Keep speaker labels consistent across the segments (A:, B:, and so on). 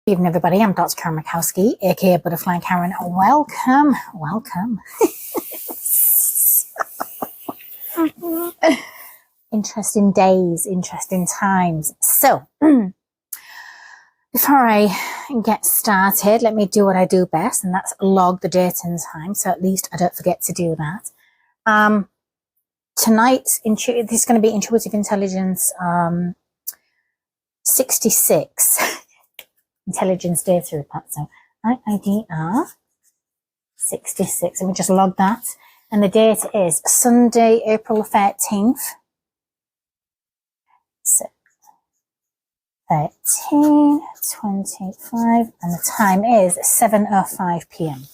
A: Good evening, everybody. I'm Dr. Karen Mikowski, aka Butterfly Karen. Welcome. Interesting days, interesting times. So, before I get started, let me do what I do best, and that's log the date and time, so at least I don't forget to do that. Tonight's this is going to be Intuitive Intelligence 66. Intelligence data report. So IIDR 66. Let me just log that. And the date is Sunday, April 13th. So 13:25, and the time is 7:05 p.m.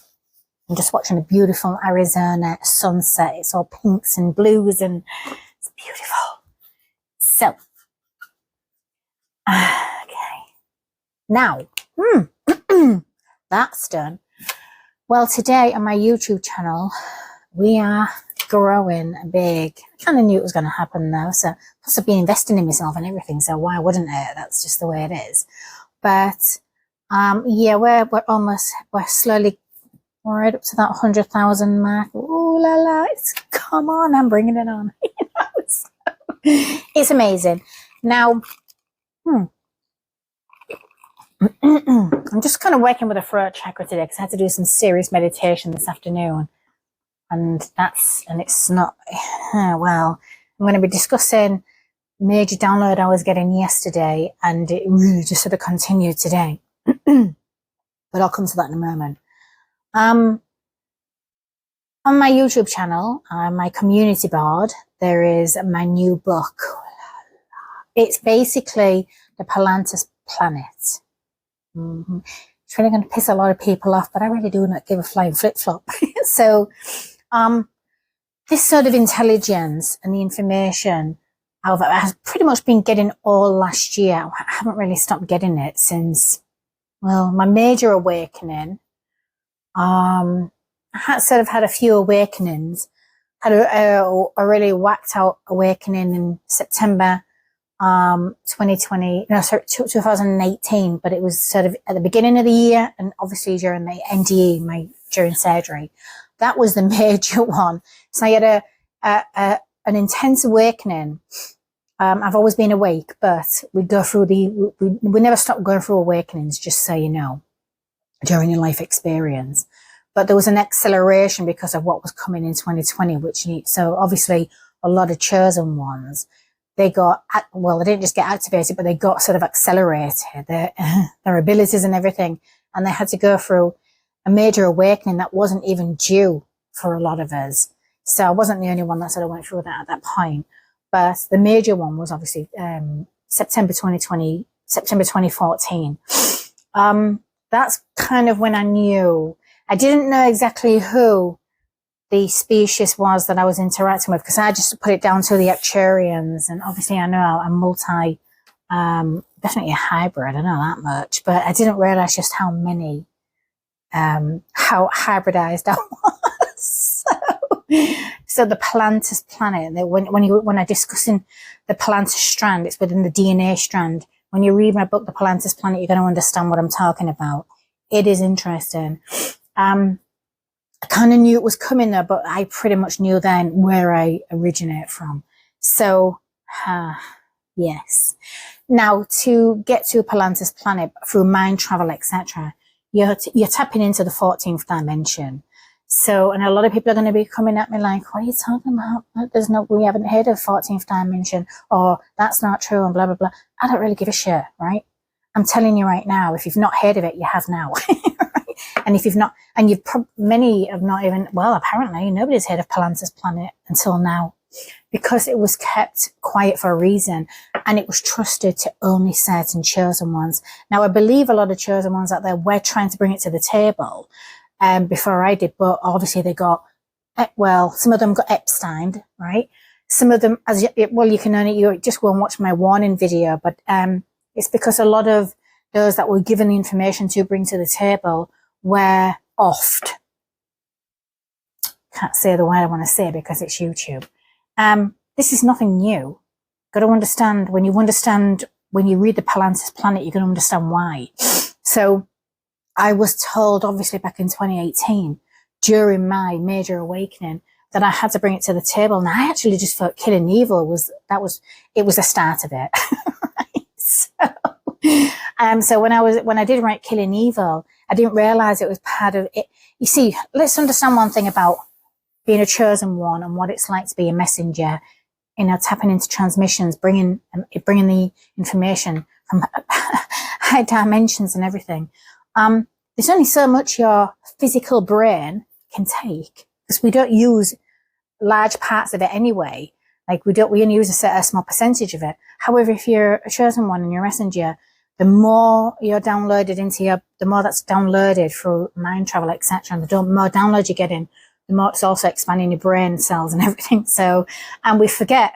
A: I'm just watching a beautiful Arizona sunset. It's all pinks and blues and it's beautiful. So now, that's done. Well, today on my YouTube channel, we are growing big. I kind of knew it was going to happen though. So, plus I've been investing in myself and everything. So why wouldn't it? That's just the way it is. But, yeah, we're slowly, we're right up to that 100,000 mark. Ooh la la. Come on, I'm bringing it on. It's amazing. Now, I'm just kind of working with a throat chakra today because I had to do some serious meditation this afternoon, and it's not well. I'm going to be discussing major download I was getting yesterday, and it really just sort of continued today. But I'll come to that in a moment. On my YouTube channel, my community board, there is my new book. It's basically the Polantun planet. It's really going to piss a lot of people off, but I really do not give a flying flip-flop. So this sort of intelligence and the information I've pretty much been getting all last year. I haven't really stopped getting it since, well, my major awakening. I had a few awakenings. Had a really whacked out awakening in September 2018, but it was sort of at the beginning of the year, and obviously during the NDE, during surgery. That was the major one. So I had an intense awakening. I've always been awake, but we go through we never stop going through awakenings, just so you know, during your life experience. But there was an acceleration because of what was coming in 2020, so obviously a lot of chosen ones, they didn't just get activated, but they got sort of accelerated, their abilities and everything. And they had to go through a major awakening that wasn't even due for a lot of us. So I wasn't the only one that sort of went through that at that point. But the major one was obviously September 2014. That's kind of when I knew. I didn't know exactly who the species was that I was interacting with, because I just put it down to the Actuarians, and obviously I know I'm definitely a hybrid, I know that much, but I didn't realize just how many, how hybridized I was. So the Polantun planet, when I'm discussing the Polantun strand, it's within the DNA strand. When you read my book, The Polantun Planet, you're going to understand what I'm talking about. It is interesting. I kind of knew it was coming there, but I pretty much knew then where I originate from. So, yes. Now, to get to Polantun planet through mind travel, etc., you're tapping into the 14th dimension. So, and a lot of people are going to be coming at me like, what are you talking about? We haven't heard of 14th dimension, or that's not true, and blah, blah, blah. I don't really give a shit, right? I'm telling you right now, if you've not heard of it, you have now. And if you've not, and many have not even, well, apparently nobody's heard of Polantun planet until now, because it was kept quiet for a reason, and it was trusted to only certain chosen ones. Now, I believe a lot of chosen ones out there were trying to bring it to the table before I did, but obviously they got, well, some of them got Epsteined, right? Some of them, you just go and watch my warning video, but it's because a lot of those that were given the information to bring to the table were oft. Can't say the word I want to say because it's YouTube. This is nothing new. Got to understand, when you read the Polantun planet, you can understand why. So I was told, obviously back in 2018, during my major awakening, that I had to bring it to the table. And I actually just thought killing evil was the start of it. So when I did write Killing Evil, I didn't realize it was part of it. You see, let's understand one thing about being a chosen one and what it's like to be a messenger. Tapping into transmissions, bringing the information from high dimensions and everything. There's only so much your physical brain can take, because we don't use large parts of it anyway. Like we only use a small percentage of it. However, if you're a chosen one and you're a messenger, the more you're downloaded the more that's downloaded through mind travel, etc. And the more downloads you get in, the more it's also expanding your brain cells and everything. So, and we forget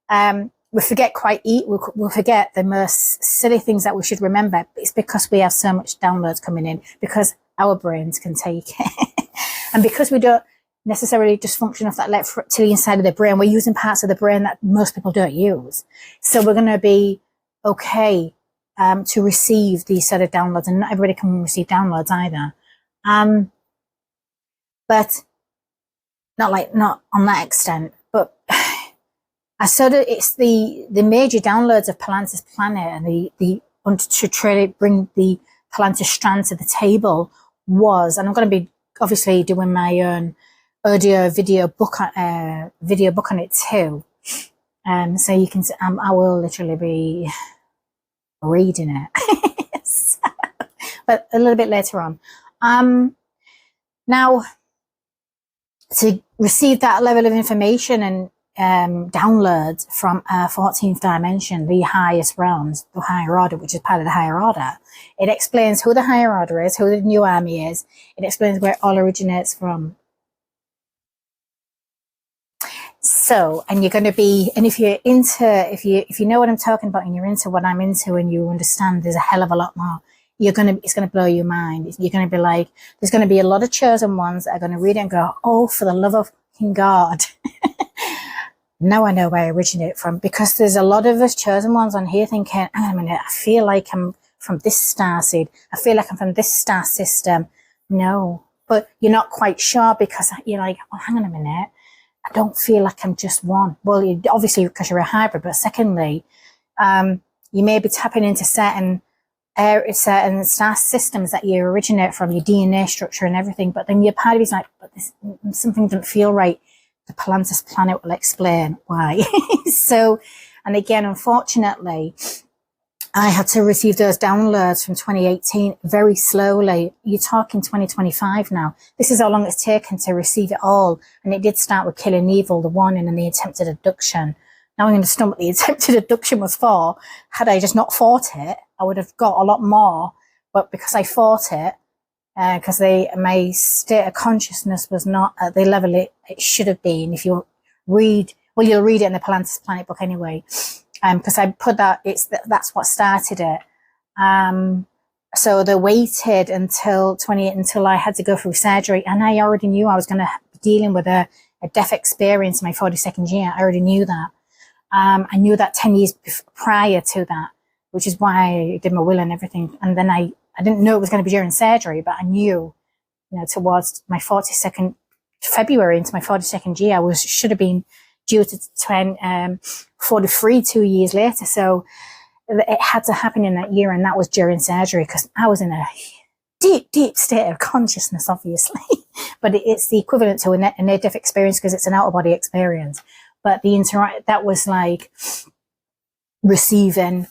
A: we'll forget the most silly things that we should remember. It's because we have so much downloads coming in, because our brains can take it. And because we don't necessarily just function off that left reptilian side of the brain, we're using parts of the brain that most people don't use. So we're going to be okay to receive these sort of downloads, and not everybody can receive downloads either. But not on that extent. But it's the major downloads of Palantis Planet, and to try to bring the Palantis strand to the table was, and I'm going to be obviously doing my own video book on it too. So you can, I will literally be reading it, but a little bit later on. Now, to receive that level of information and downloads from 14th dimension, the highest realms, the higher order, which is part of the higher order, it explains who the higher order is, who the new army is. It explains where it all originates from. So, and you're going to be, and if you're into, if you know what I'm talking about and you're into what I'm into and you understand there's a hell of a lot more, it's going to blow your mind. You're going to be like, there's going to be a lot of chosen ones that are going to read it and go, oh, for the love of God. Now I know where I originate from, because there's a lot of us chosen ones on here thinking, hang on a minute, I feel like I'm from this star seed. I feel like I'm from this star system. No, but you're not quite sure, because you're like, oh, hang on a minute. I don't feel like I'm just one. Well, obviously because you're a hybrid, but secondly, you may be tapping into certain star systems that you originate from, your DNA structure and everything. But then your part of you's like, but something doesn't feel right. The Palantis Planet will explain why. So, and again, unfortunately, I had to receive those downloads from 2018 very slowly. You're talking 2025 now. This is how long it's taken to receive it all. And it did start with Killing Evil, the warning, and the attempted abduction. Now I understand what the attempted abduction was for. Had I just not fought it, I would have got a lot more. But because I fought it, because my state of consciousness was not at the level it should have been. If you read, well, you'll read it in the Palantis Planet book anyway. Because I put that's what started it. So they waited until I had to go through surgery, and I already knew I was going to be dealing with a death experience in my 42nd year. I already knew that. I knew that 10 years prior to that, which is why I did my will and everything. And then I didn't know it was going to be during surgery, but I knew, towards my 42nd February into my 42nd year, I should have been due to 43 2 years later. So it had to happen in that year, and that was during surgery, because I was in a deep, deep state of consciousness, obviously. But it's the equivalent to a near-death experience, because it's an out-of-body experience. But that was like receiving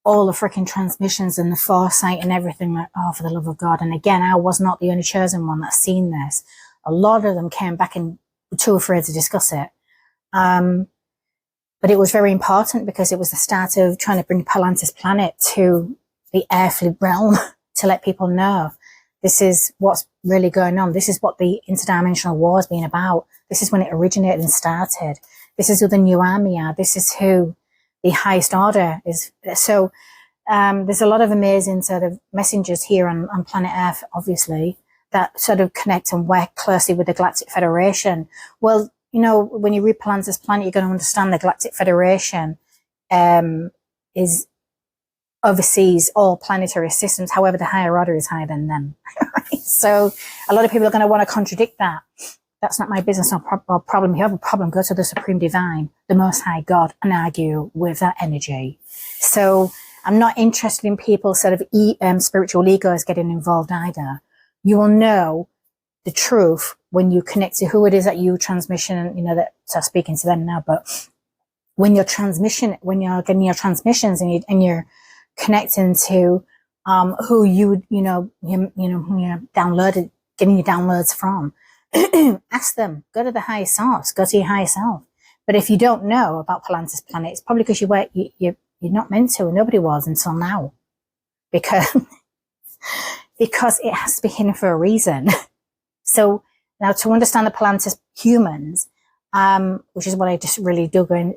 A: all the freaking transmissions and the foresight and everything, like, oh, for the love of God. And again, I was not the only chosen one that's seen this. A lot of them came back and were too afraid to discuss it. But it was very important, because it was the start of trying to bring Palantis Planet to the earthly realm to let people know this is what's really going on. This is what the interdimensional war has been about. This is when it originated and started. This is who the new army are. This is who the highest order is. So there's a lot of amazing sort of messengers here on planet Earth, obviously, that sort of connect and work closely with the Galactic Federation. Well, when you read Palantis Planet, you're going to understand the Galactic Federation is oversees all planetary systems. However, the higher order is higher than them. Right? So a lot of people are going to want to contradict that. That's not my business or problem. If you have a problem, go to the Supreme Divine, the Most High God, and argue with that energy. So I'm not interested in people sort of spiritual egos getting involved either. You will know the truth when you connect to who it is that you transmission, you know, that, so I'm speaking to them now, but when you're getting your transmissions and you're connecting to, who you downloaded, getting your downloads from, ask them, go to the higher source, go to your higher self. But if you don't know about Polantun planet, it's probably because you're not meant to, and nobody was until now. Because it has to be hidden for a reason. So now to understand the Polantun humans, which is what I just really dug in,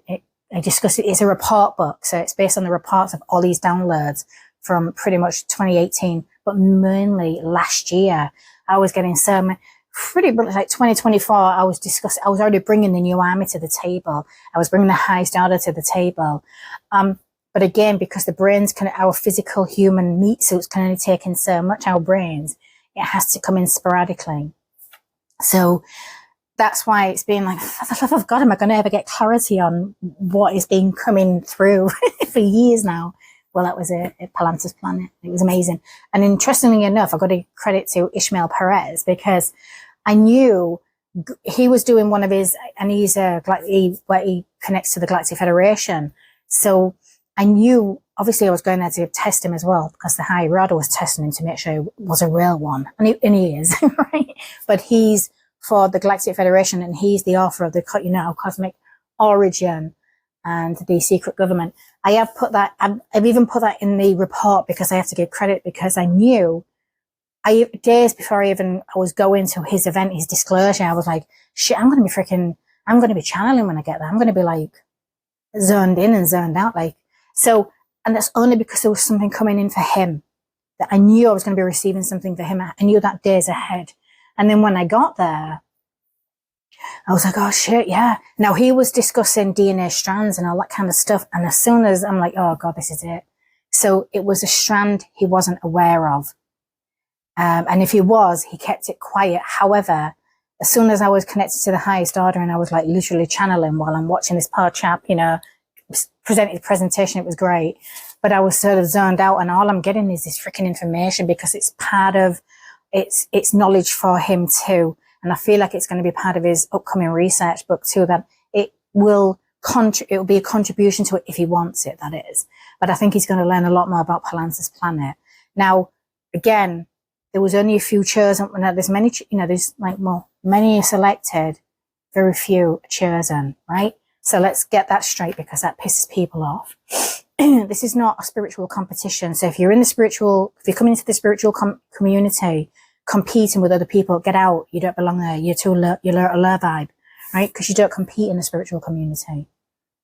A: I discussed it. It's a report book. So it's based on the reports of all these downloads from pretty much 2018, but mainly last year. I was getting so pretty much like 2024. I was already bringing the new army to the table. I was bringing the highest order to the table. But again, because the brains our physical human meat suits can only take in so much, our brains, it has to come in sporadically. So that's why it's been like, oh God, am I going to ever get clarity on what is being coming through for years now? Well, that was a Polantun planet. It was amazing. And interestingly enough, I got to credit to Ishmael Perez, because I knew he was doing one of his, and he's he connects to the Galactic Federation. So I knew, obviously I was going there to test him as well, because the higher order was testing him to make sure he was a real one. And he is, right? But he's for the Galactic Federation, and he's the author of the, cosmic origin and the secret government. I have put that, I've even put that in the report, because I have to give credit, because I knew, days before I was going to his event, his disclosure, I was like, shit, I'm going to be channeling when I get there. I'm going to be like zoned in and zoned out. Like, so, and that's only because there was something coming in for him, that I knew I was going to be receiving something for him. I knew that days ahead. And then when I got there, I was like, oh shit, yeah. Now he was discussing DNA strands and all that kind of stuff. And as soon as I'm like, oh God, this is it. So it was a strand he wasn't aware of. And if he was, he kept it quiet. However, as soon as I was connected to the highest order, and I was like literally channeling while I'm watching this poor chap, presented the presentation, it was great. But I was sort of zoned out, and all I'm getting is this freaking information, because it's part of, it's knowledge for him too. And I feel like it's going to be part of his upcoming research book too, that it will be a contribution to it if he wants it, that is. But I think he's going to learn a lot more about Polantun planet. Now, again, there was only a few chosen. There's many, there's like, many are selected, very few are chosen, right? So let's get that straight, because that pisses people off. This is not a spiritual competition. So if you're coming into the spiritual community, competing with other people, get out. You don't belong there. You're a low vibe, right? Because you don't compete in the spiritual community.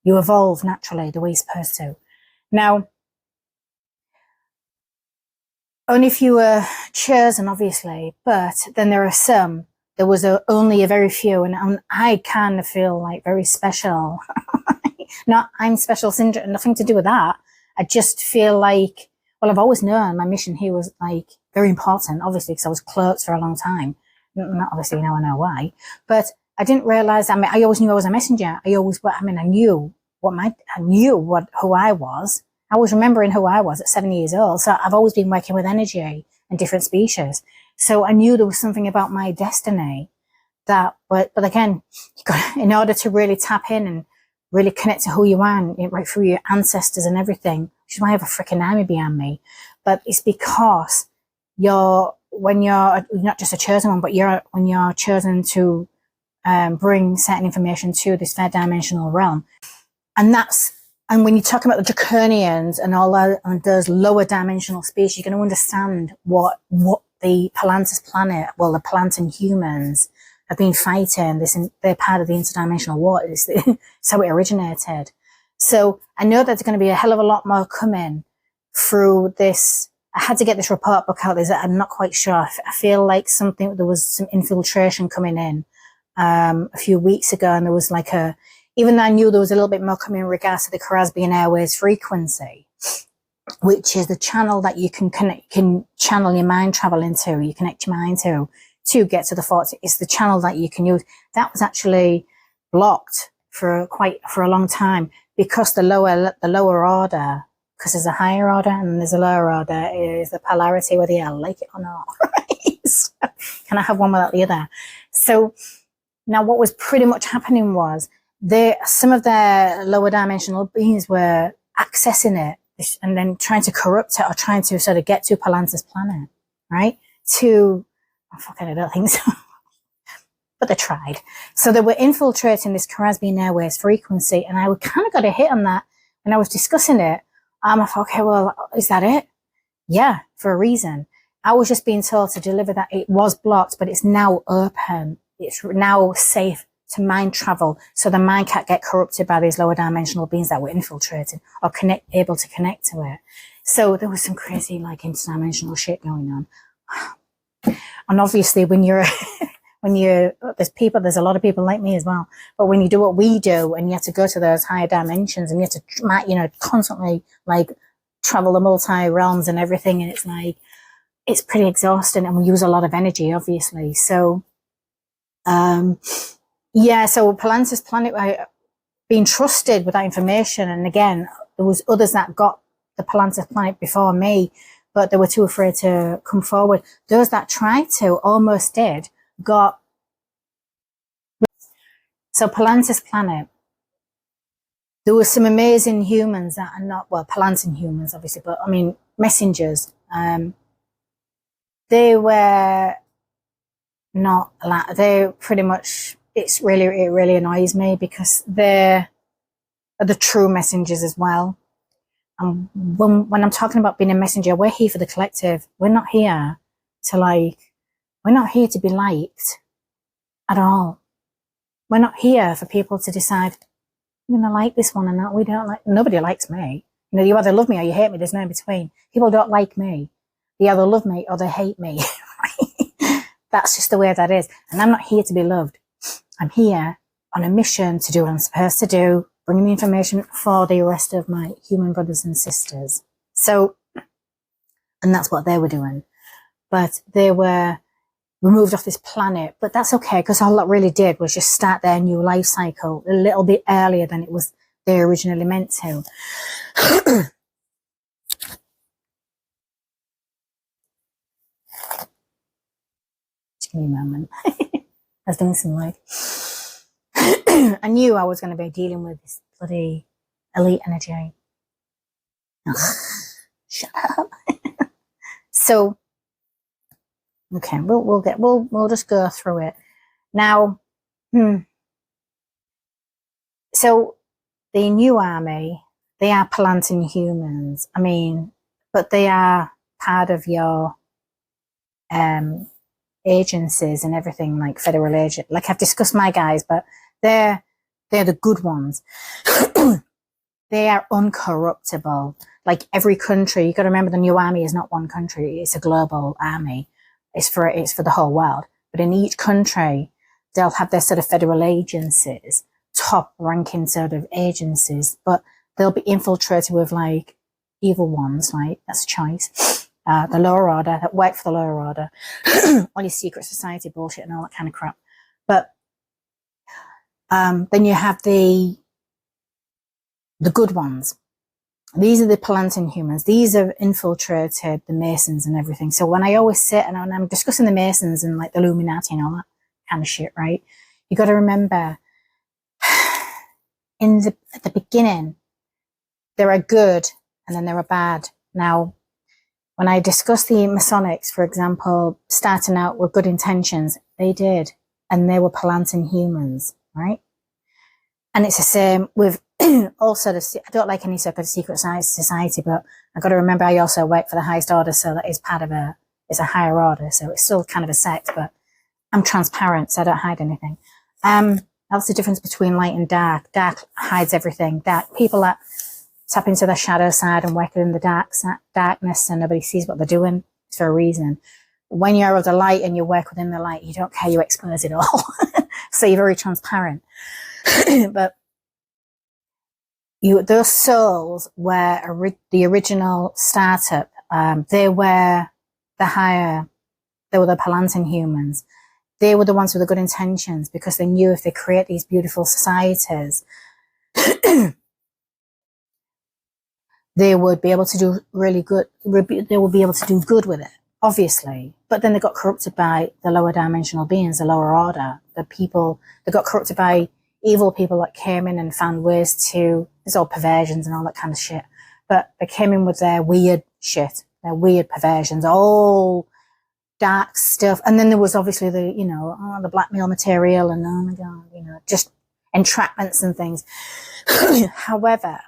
A: You evolve naturally the way you're supposed to. Now, only if you were chosen, obviously, but then there was only a very few, and I kind of feel like very special. Not I'm special syndrome, nothing to do with that. I just feel like, well, I've always known my mission here was like very important, obviously, because I was clerks for a long time. Not obviously now I know why, but I didn't realize, I always knew I was a messenger. I knew who I was. I was remembering who I was at 7 years old. So I've always been working with energy and different species. So I knew there was something about my destiny but again, in order to really tap in and really connect to who you are, and right through your ancestors and everything, which is why I have a freaking army behind me. But it's because when you're not just a chosen one, but when you're chosen to bring certain information to this third dimensional realm. And when you talk about the draconians and all that, and those lower dimensional species, you're going to understand what the Polantun planet, well, the Polantun humans have been fighting. They're part of the interdimensional war. It's how it originated. So I know that there's going to be a hell of a lot more coming through this. I had to get this report book out. I'm not quite sure. I feel like there was some infiltration coming in a few weeks ago, and there was like even though I knew there was a little bit more coming in regards to the Caribbean Airways frequency, which is the channel that you can channel your mind travel into, you connect your mind to get to the thoughts. It's the channel that you can use. That was actually blocked for a long time, because the lower order, because there's a higher order and there's a lower order, is the polarity, whether you like it or not. Right? So, can I have one without the other? So now what was pretty much happening was some of their lower dimensional beings were accessing it and then trying to corrupt it, or trying to sort of get to Palantur's planet, right? I don't think so. But they tried. So they were infiltrating this Kharazmian Airways frequency, and I kind of got a hit on that when I was discussing it. I thought, okay, well, is that it? Yeah, for a reason. I was just being told to deliver that it was blocked, but it's now open. It's now safe to mind travel, so the mind can't get corrupted by these lower dimensional beings that were infiltrating or able to connect to it. So there was some crazy, like, interdimensional shit going on. And obviously when there's a lot of people like me as well, but when you do what we do and you have to go to those higher dimensions and you have to, constantly, like, travel the multi-realms and everything, and it's like, it's pretty exhausting, and we use a lot of energy, obviously. So, so Palantur's planet, being trusted with that information, and again, there was others that got the Palantur's planet before me, but they were too afraid to come forward. Those that tried to, almost did, got. So Palantur's planet, there were some amazing humans that are not, well, Polantun humans, obviously, but I mean, messengers. They were not, they pretty much, it really annoys me, because they're the true messengers as well. And when I'm talking about being a messenger, we're here for the collective. We're not here to be liked at all. We're not here for people to decide, I'm going to like this one or not. We don't like, nobody likes me. You either love me or you hate me. There's no in between. People don't like me. They either love me or they hate me. That's just the way that is. And I'm not here to be loved. I'm here on a mission to do what I'm supposed to do, bringing the information for the rest of my human brothers and sisters. So, and that's what they were doing. But they were removed off this planet. But that's okay, because all that really did was just start their new life cycle a little bit earlier than it was they originally meant to. Just give me a moment. I was doing some like, I knew I was going to be dealing with this bloody elite energy. Ugh, shut up. So, okay, we'll just go through it now. So the new army, they are Polantun humans. I mean, but they are part of your agencies and everything, like federal agent. Like I've discussed my guys, but they're the good ones. They are uncorruptible. Like every country, you got to remember the new army is not one country; it's a global army. It's for the whole world. But in each country, they'll have their sort of federal agencies, top ranking sort of agencies, but they'll be infiltrated with like evil ones, right? That's a choice. The lower order that work for the lower order, all your secret society bullshit and all that kind of crap. But then you have the good ones. These are the Polantun humans. These have infiltrated the Masons and everything. So when I always sit and I'm discussing the Masons and like the Illuminati and all that kind of shit, right? You got to remember at the beginning, there are good and then there are bad. Now, when I discuss the Masonics, for example, starting out with good intentions, they did. And they were Polantun humans, right? And it's the same with also, I don't like any sort of secret society, but I've got to remember I also work for the highest order, so that is part of it's a higher order, so it's still kind of a sect, but I'm transparent, so I don't hide anything. That's the difference between light and dark. Dark hides everything. Dark people that tap into the shadow side and work in the darkness and nobody sees what they're doing, it's for a reason. When you're of the light and you work within the light, you don't care, you expose it all. So you're very transparent. But those souls were the original startup. They were the higher, they were the Polantun humans. They were the ones with the good intentions, because they knew if they create these beautiful societies, they would be able to do really good. They would be able to do good with it, obviously. But then they got corrupted by the lower dimensional beings, the lower order, the people. They got corrupted by evil people that came in and found ways to, there's all perversions and all that kind of shit. But they came in with their weird shit, their weird perversions, all dark stuff. And then there was obviously the, the blackmail material and, oh my God, just entrapments and things. However,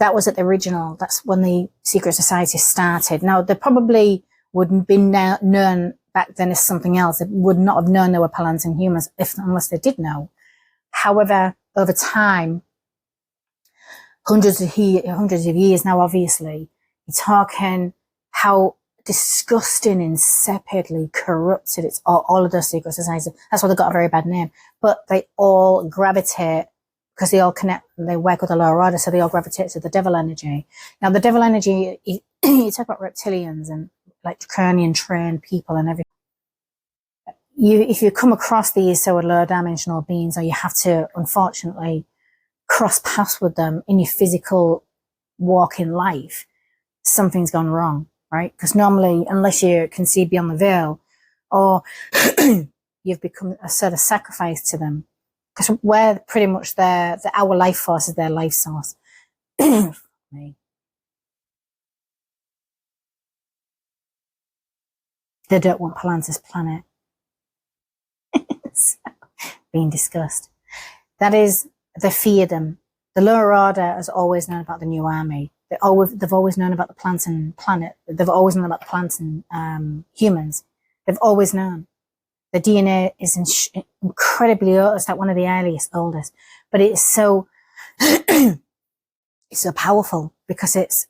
A: that was at the original. That's when the secret society started. Now, they probably wouldn't be known back then as something else. They would not have known they were Polantun humans unless they did know. However, over time, hundreds of years now, obviously, you're talking how disgusting, insipidly corrupted it's all of those secret societies. That's why they got a very bad name. But they all gravitate, because they all connect, they work with the lower order, so they all gravitate to the devil energy. Now, the devil energy, you talk about reptilians and like draconian trained people and everything. If you come across these sort of lower dimensional beings, or you have to, unfortunately, cross paths with them in your physical walk in life, something's gone wrong, right? Because normally, unless you can see beyond the veil, or you've become a sort of sacrifice to them, because we're pretty much our life force is their life source. Me. They don't want Palantis planet being discussed. That is, they fear them. The lower order has always known about the new army. They've always known about the Polantun planet. They've always known about the Polantun humans. They've always known. The DNA is incredibly old. It's like one of the oldest. But it's so, it's so powerful, because it's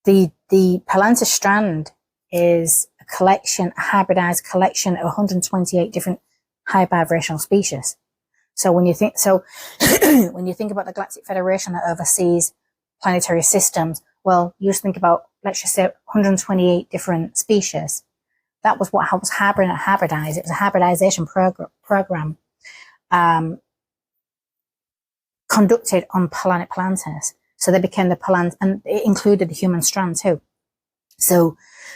A: the Polantun strand is a hybridized collection of 128 different high vibrational species. So when you think about the Galactic Federation that oversees planetary systems, well, you just think about, let's just say 128 different species. That was what was hybridized. It was a hybridization program conducted on planet Palantis. So they became the Palant, and it included the human strand too. So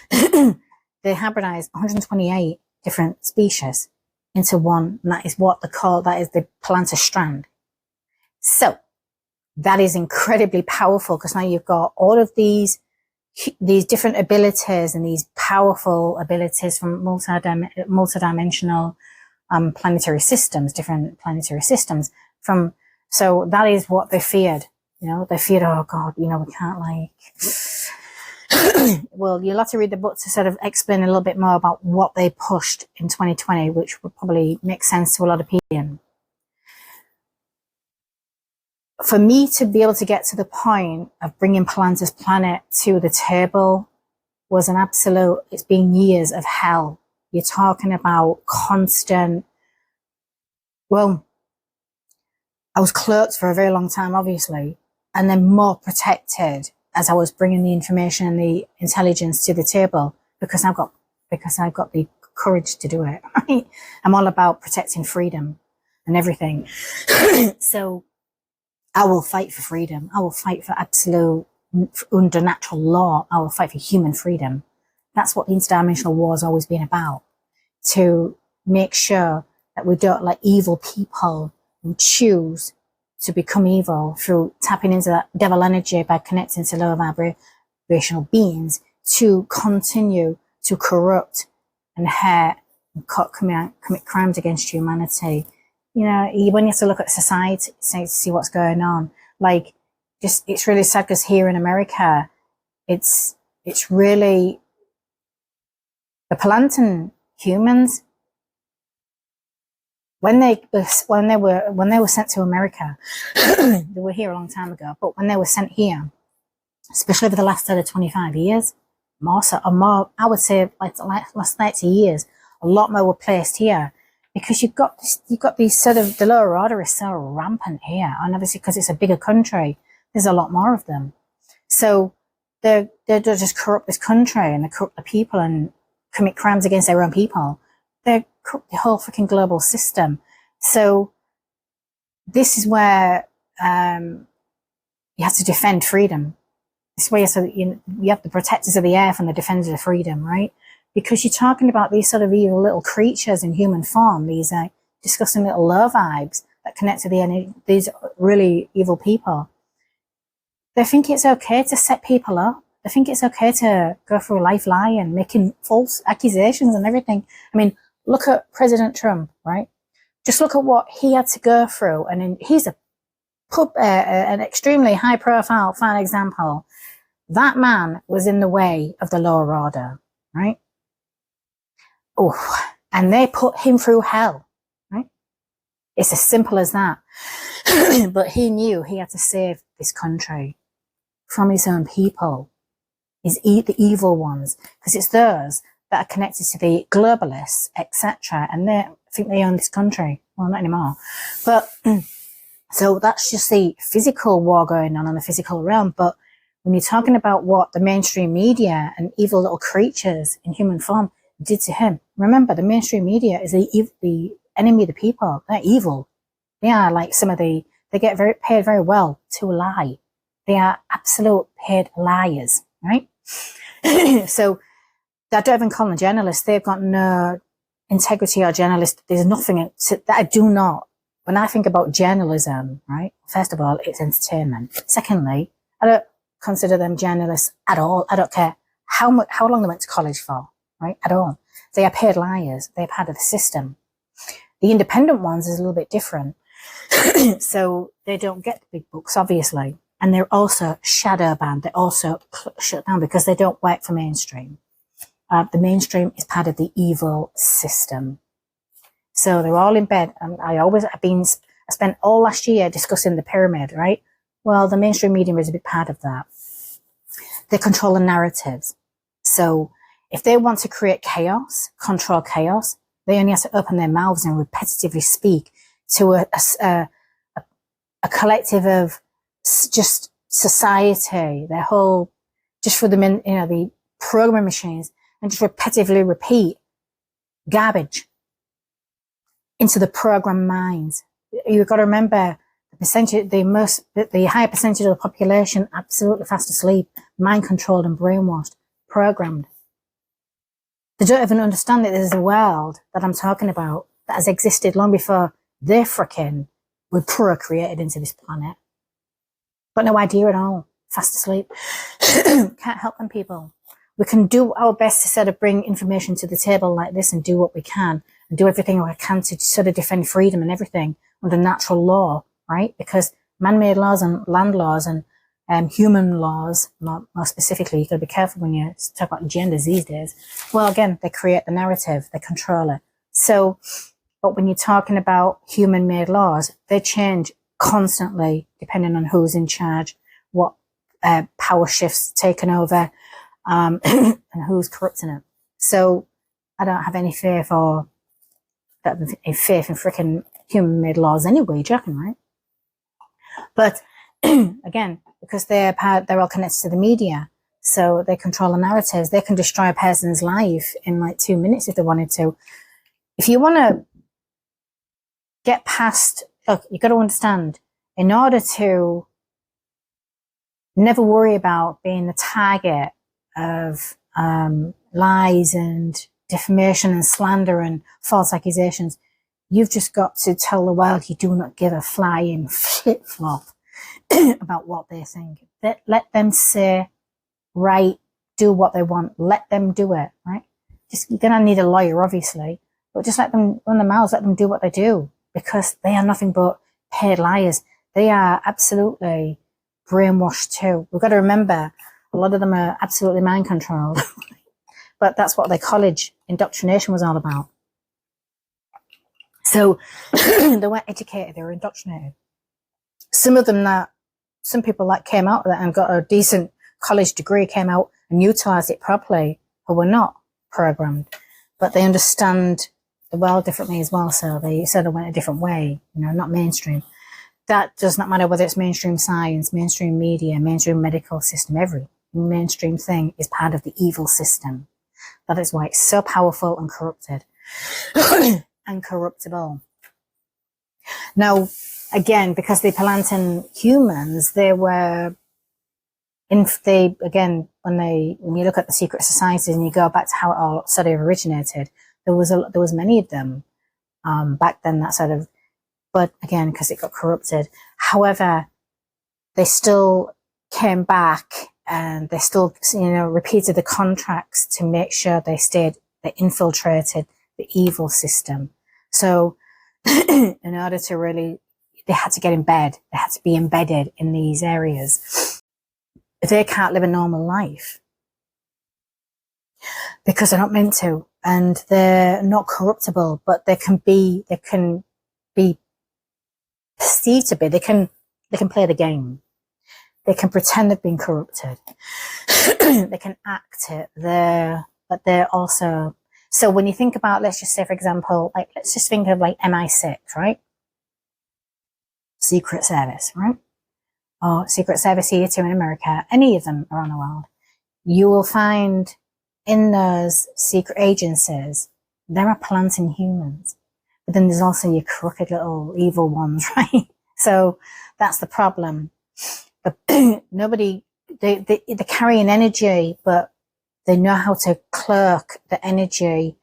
A: they hybridized 128 different species into one, and that is what that is the Palantis strand. So that is incredibly powerful, because now you've got all of these different abilities, and these powerful abilities from multidimensional planetary systems, different planetary systems. So that is what they feared. They feared, oh God, we can't well, you'll have to read the book to sort of explain a little bit more about what they pushed in 2020, which would probably make sense to a lot of people. For me to be able to get to the point of bringing Palantis planet to the table was an absolute, it's been years of hell. You're talking about constant, well, I was cloaked for a very long time, obviously, and then more protected as I was bringing the information and the intelligence to the table, because I've got the courage to do it. Right? I'm all about protecting freedom and everything. So I will fight for freedom. I will fight for absolute, under natural law. I will fight for human freedom. That's what the interdimensional war has always been about. To make sure that we don't let evil people who choose to become evil through tapping into that devil energy by connecting to lower vibrational beings, to continue to corrupt and hurt and commit crimes against humanity. When you have to look at society to see what's going on, it's really sad, because here in America, it's really the Polantun humans. When they were sent to America, they were here a long time ago, but when they were sent here, especially over the last 25 years, more, I would say like last 30 years, a lot more were placed here. because you've got these sort of, the lower order is so rampant here, and obviously because it's a bigger country, there's a lot more of them. So they just corrupt this country, and they corrupt the people and commit crimes against their own people. They corrupt the whole freaking global system. So this is where you have to defend freedom. This way, so you have the protectors of the earth and the defenders of freedom, right? Because you're talking about these sort of evil little creatures in human form, these disgusting little low vibes that connect to these really evil people. They think it's okay to set people up. They think it's okay to go through life lying, making false accusations and everything. I mean, look at President Trump, right? Just look at what he had to go through. And then he's an extremely high profile, fine example. That man was in the way of the lower order, right? Oh, and they put him through hell, right? It's as simple as that. But he knew he had to save this country from his own people, the evil ones, because it's those that are connected to the globalists, etc. And I think they own this country. Well, not anymore. But so that's just the physical war going on in the physical realm. But when you're talking about what the mainstream media and evil little creatures in human form did to him, remember, the mainstream media is the enemy of the people. They're evil. They are like they get paid very well to lie. They are absolute paid liars, right? So I don't even call them journalists. They've got no integrity or journalist. There's nothing that I do not. When I think about journalism, right? First of all, it's entertainment. Secondly, I don't consider them journalists at all. I don't care how long they went to college for, right? At all. They are paid liars. They're part of the system. The independent ones is a little bit different. So they don't get the big books, obviously. And they're also shadow banned. They're also shut down because they don't work for mainstream. The mainstream is part of the evil system. So they're all in bed. And I spent all last year discussing the pyramid, right? Well, the mainstream media is a big part of that. They control the narratives. So if they want to create chaos, control chaos, they only have to open their mouths and repetitively speak to a collective of just society, their whole, just for them in, the programming machines, and just repetitively repeat garbage into the programmed minds. You've got to remember the higher percentage of the population absolutely fast asleep, mind controlled and brainwashed, programmed. They don't even understand that there's a world that I'm talking about that has existed long before they frickin' were procreated into this planet. Got no idea at all. Fast asleep. Can't help them, people. We can do our best to sort of bring information to the table like this and do what we can and do everything we can to sort of defend freedom and everything under natural law, right? Because man-made laws and land laws and human laws, more specifically, you've got to be careful when you talk about genders these days. Well, again, they create the narrative, they control it. So, but when you're talking about human-made laws, they change constantly depending on who's in charge, what power shifts taken over, and who's corrupting it. So I don't have any faith in freaking human-made laws anyway. You're joking, right? But again, because they're all connected to the media, so they control the narratives. They can destroy a person's life in like 2 minutes if they wanted to. If you want to get past, look, you got to understand, in order to never worry about being the target of lies and defamation and slander and false accusations, you've just got to tell the world you do not give a flying flip-flop about what they think. Let them say, right, do what they want. Let them do it, right? You're going to need a lawyer, obviously, but just let them run their mouths, let them do what they do, because they are nothing but paid liars. They are absolutely brainwashed too. We've got to remember, a lot of them are absolutely mind controlled. But that's what their college indoctrination was all about. So they weren't educated, they were indoctrinated. Some people that came out of that and got a decent college degree, came out and utilized it properly, who were not programmed, but they understand the world differently as well. So they sort of went a different way, you know, not mainstream. That does not matter whether it's mainstream science, mainstream media, mainstream medical system. Every mainstream thing is part of the evil system. That is why it's so powerful and corrupted and corruptible. Now, again, because the Polantun humans, they were, when you look at the secret societies and you go back to how it all sort of originated, there was many of them back then that sort of, but again, because it got corrupted. However, they still came back and they still, you know, repeated the contracts to make sure they infiltrated the evil system. So in order to really, they had to get in bed. They had to be embedded in these areas. They can't live a normal life because they're not meant to, and they're not corruptible, but they can be perceived to be. They can play the game. They can pretend they've been corrupted. They can act it. But they're also, so when you think about, let's just say, for example, like, let's just think of like MI6, right? Secret Service, right? Or Secret Service here too in America, any of them around the world. You will find in those secret agencies, there are Polantun humans. But then there's also your crooked little evil ones, right? So that's the problem. But nobody, they carry an energy, but they know how to cloak the energy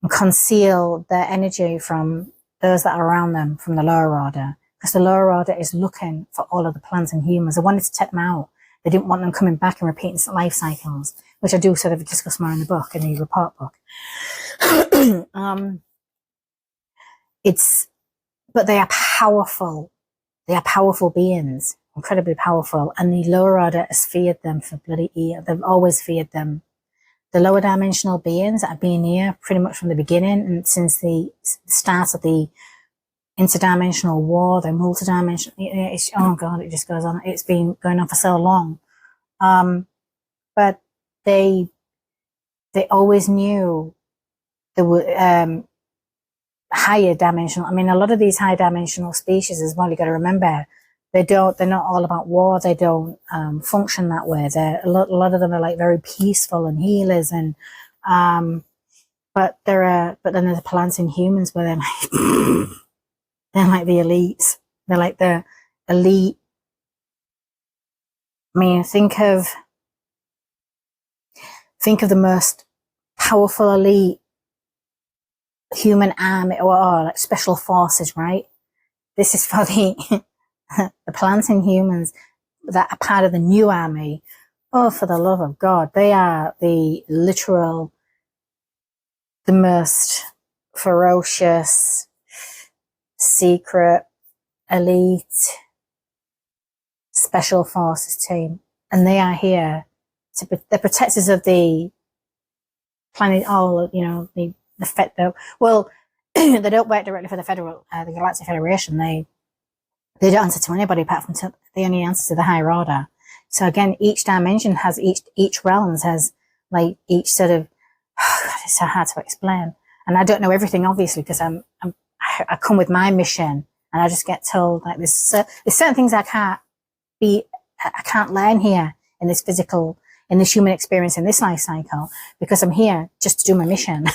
A: and conceal their energy from those that are around them, from the lower order. Because the lower order is looking for all of the Polantun humans. They wanted to take them out. They didn't want them coming back and repeating life cycles, which I do sort of discuss more in the book, in the report book. But they are powerful. They are powerful beings, incredibly powerful. And the lower order has feared them for bloody years. They've always feared them. The lower dimensional beings that have been here pretty much from the beginning and since the start of the interdimensional war, the multidimensional, oh God, it just goes on. It's been going on for so long. But they always knew there were, higher dimensional. I mean, a lot of these high dimensional species as well, you got to remember, they're not all about war. They don't, function that way. A lot of them are like very peaceful and healers and, but then there's the Polantun humans where they're like, they're like the elites. They're like the elite. I mean, think of the most powerful elite human army or like special forces, right? This is for the Polantun humans that are part of the new army. Oh, for the love of God. They are the most ferocious, secret, elite, special forces team. And they are here they're protectors of the planet, all, you know, they don't work directly for the Galactic Federation. They don't answer to anybody apart from they only answer to the higher order. So again, each dimension has each realms has like each sort of, it's so hard to explain. And I don't know everything obviously because I come with my mission and I just get told like there's certain things I can't learn here in this human experience in this life cycle because I'm here just to do my mission.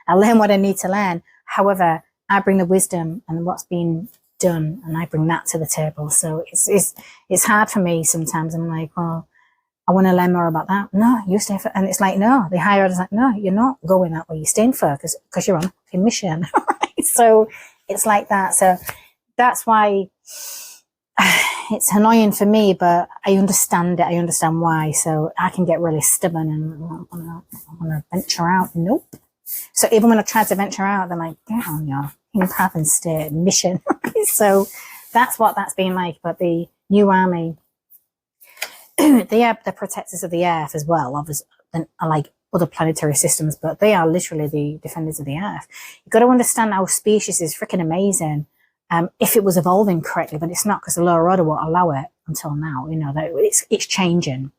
A: I learn what I need to learn. However, I bring the wisdom and what's been done and I bring that to the table. So it's hard for me sometimes. I'm like, well, I want to learn more about that. No, you stay for, and it's like, no, the higher order's like, no, you're not going that way. You're staying for because you're on a mission. Right? So it's like that. So that's why it's annoying for me, but I understand it. I understand why. So I can get really stubborn and I want to venture out. Nope. So even when I try to venture out, they're like, get on your path and stay mission. So that's what that's been like. But the new army, they are the protectors of the earth as well, obviously, like other planetary systems, but they are literally the defenders of the earth. You've got to understand our species is freaking amazing. If it was evolving correctly, but it's not because the lower order won't allow it until now. You know, that it's changing.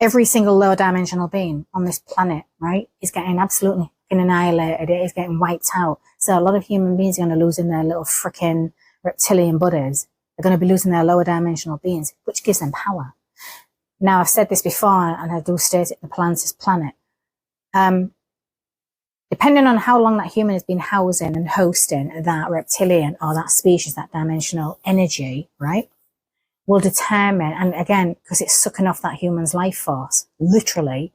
A: Every single lower dimensional being on this planet, right, is getting absolutely getting annihilated. It is getting wiped out. So a lot of human beings are going to lose in their little freaking reptilian bodies. They're going to be losing their lower dimensional beings, which gives them power. Now, I've said this before, and I do state it, the Polantun planet. Depending on how long that human has been housing and hosting that reptilian or that species, that dimensional energy, right, will determine, and again, because it's sucking off that human's life force, literally,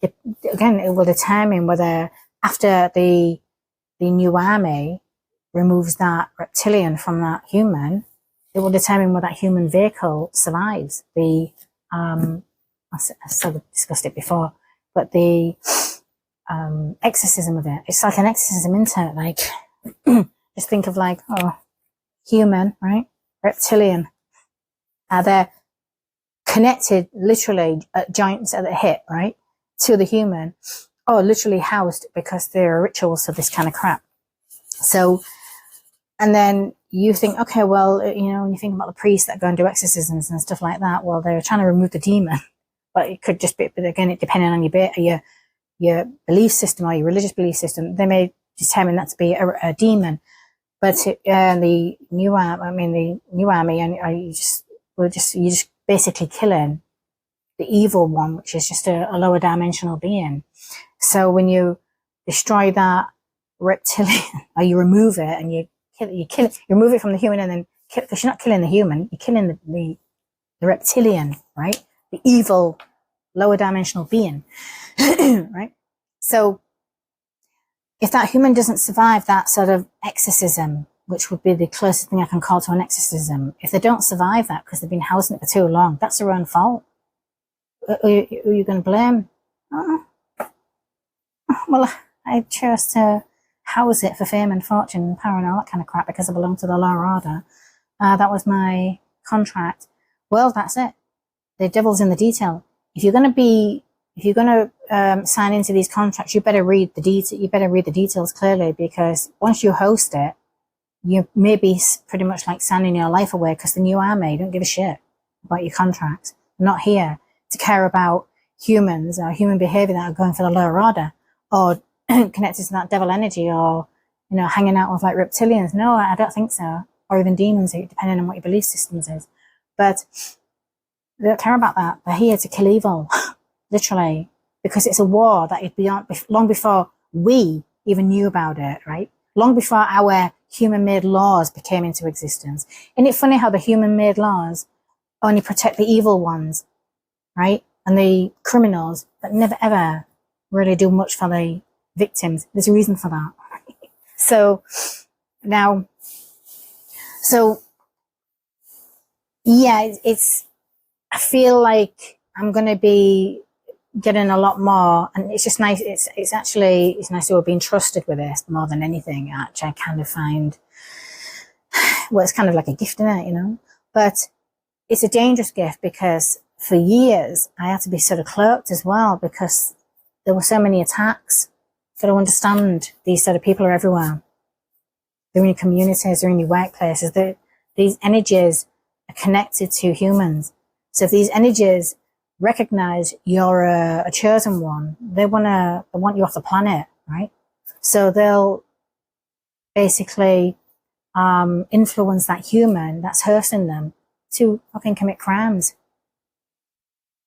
A: it will determine whether after the new army removes that reptilian from that human, it will determine whether that human vehicle survives. I sort of discussed it before, but the exorcism of it. It's like an exorcism, isn't it? Like, just think of like, human, right? Reptilian. They're connected literally at joints at the hip, right? To the human, or literally housed because there are rituals of this kind of crap. So, and then you think, okay, well, when you think about the priests that go and do exorcisms and stuff like that, well, they're trying to remove the demon, but it could just be, but again, it depending on your belief system or your religious belief system, they may determine that to be a demon. But the new army, and you're just basically killing the evil one, which is just a lower dimensional being. So when you destroy that reptilian, or you remove it and you remove it from the human, and then because you're not killing the human, you're killing the reptilian, right? The evil lower dimensional being, right? So if that human doesn't survive that sort of exorcism, which would be the closest thing I can call to an exorcism, if they don't survive that because they've been housing it for too long, that's their own fault. Who are you going to blame? Well, I chose to house it for fame and fortune and power and all that kind of crap because I belong to the lower order. That was my contract. Well, that's it. The devil's in the detail. If you're going to sign into these contracts, you better read the details clearly, because once you host it, you may be pretty much like signing your life away, because the new army don't give a shit about your contracts. They're not here to care about humans or human behavior that are going for the lower order, or connected to that devil energy, or hanging out with like reptilians. No, I don't think so. Or even demons, depending on what your belief systems is. But they don't care about that. They're here to kill evil, literally, because it's a war that is beyond, long before we even knew about it, right? Long before our human-made laws became into existence. Isn't it funny how the human-made laws only protect the evil ones, right? And the criminals, but never ever really do much for the victims. There's a reason for that. So yeah, I feel like I'm going to be getting a lot more, and it's just nice. It's nice to have been trusted with this more than anything. Actually, I kind of find, well, it's kind of like a gift, isn't it? But it's a dangerous gift, because for years I had to be sort of cloaked as well, because there were so many attacks. Got to understand, these sort of people are everywhere. They're in your communities, they're in your workplaces. These energies are connected to humans. So if these energies recognize you're a chosen one, they want you off the planet, right? So they'll basically influence that human that's hosting them to fucking commit crimes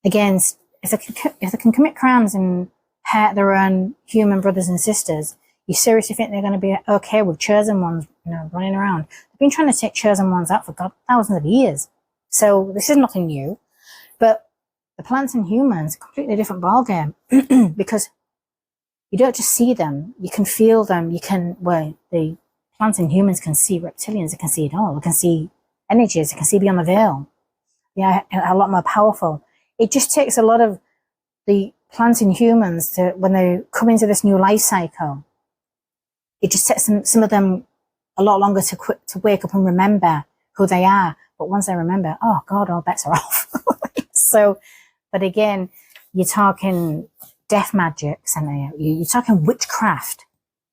A: against, if they can commit crimes and hurt their own human brothers and sisters, you seriously think they're going to be okay with chosen ones, running around? They've been trying to take chosen ones out for thousands of years. So this is nothing new. But the plants and humans, a completely different ballgame, because you don't just see them, you can feel them. The plants and humans can see reptilians, they can see it all. They can see energies, they can see beyond the veil. Yeah, a lot more powerful. It just takes a lot of the plants and humans to, when they come into this new life cycle, it just takes some of them a lot longer to wake up and remember who they are. But once they remember, oh God, all bets are off. So, but again, you're talking death magics, and you're talking witchcraft.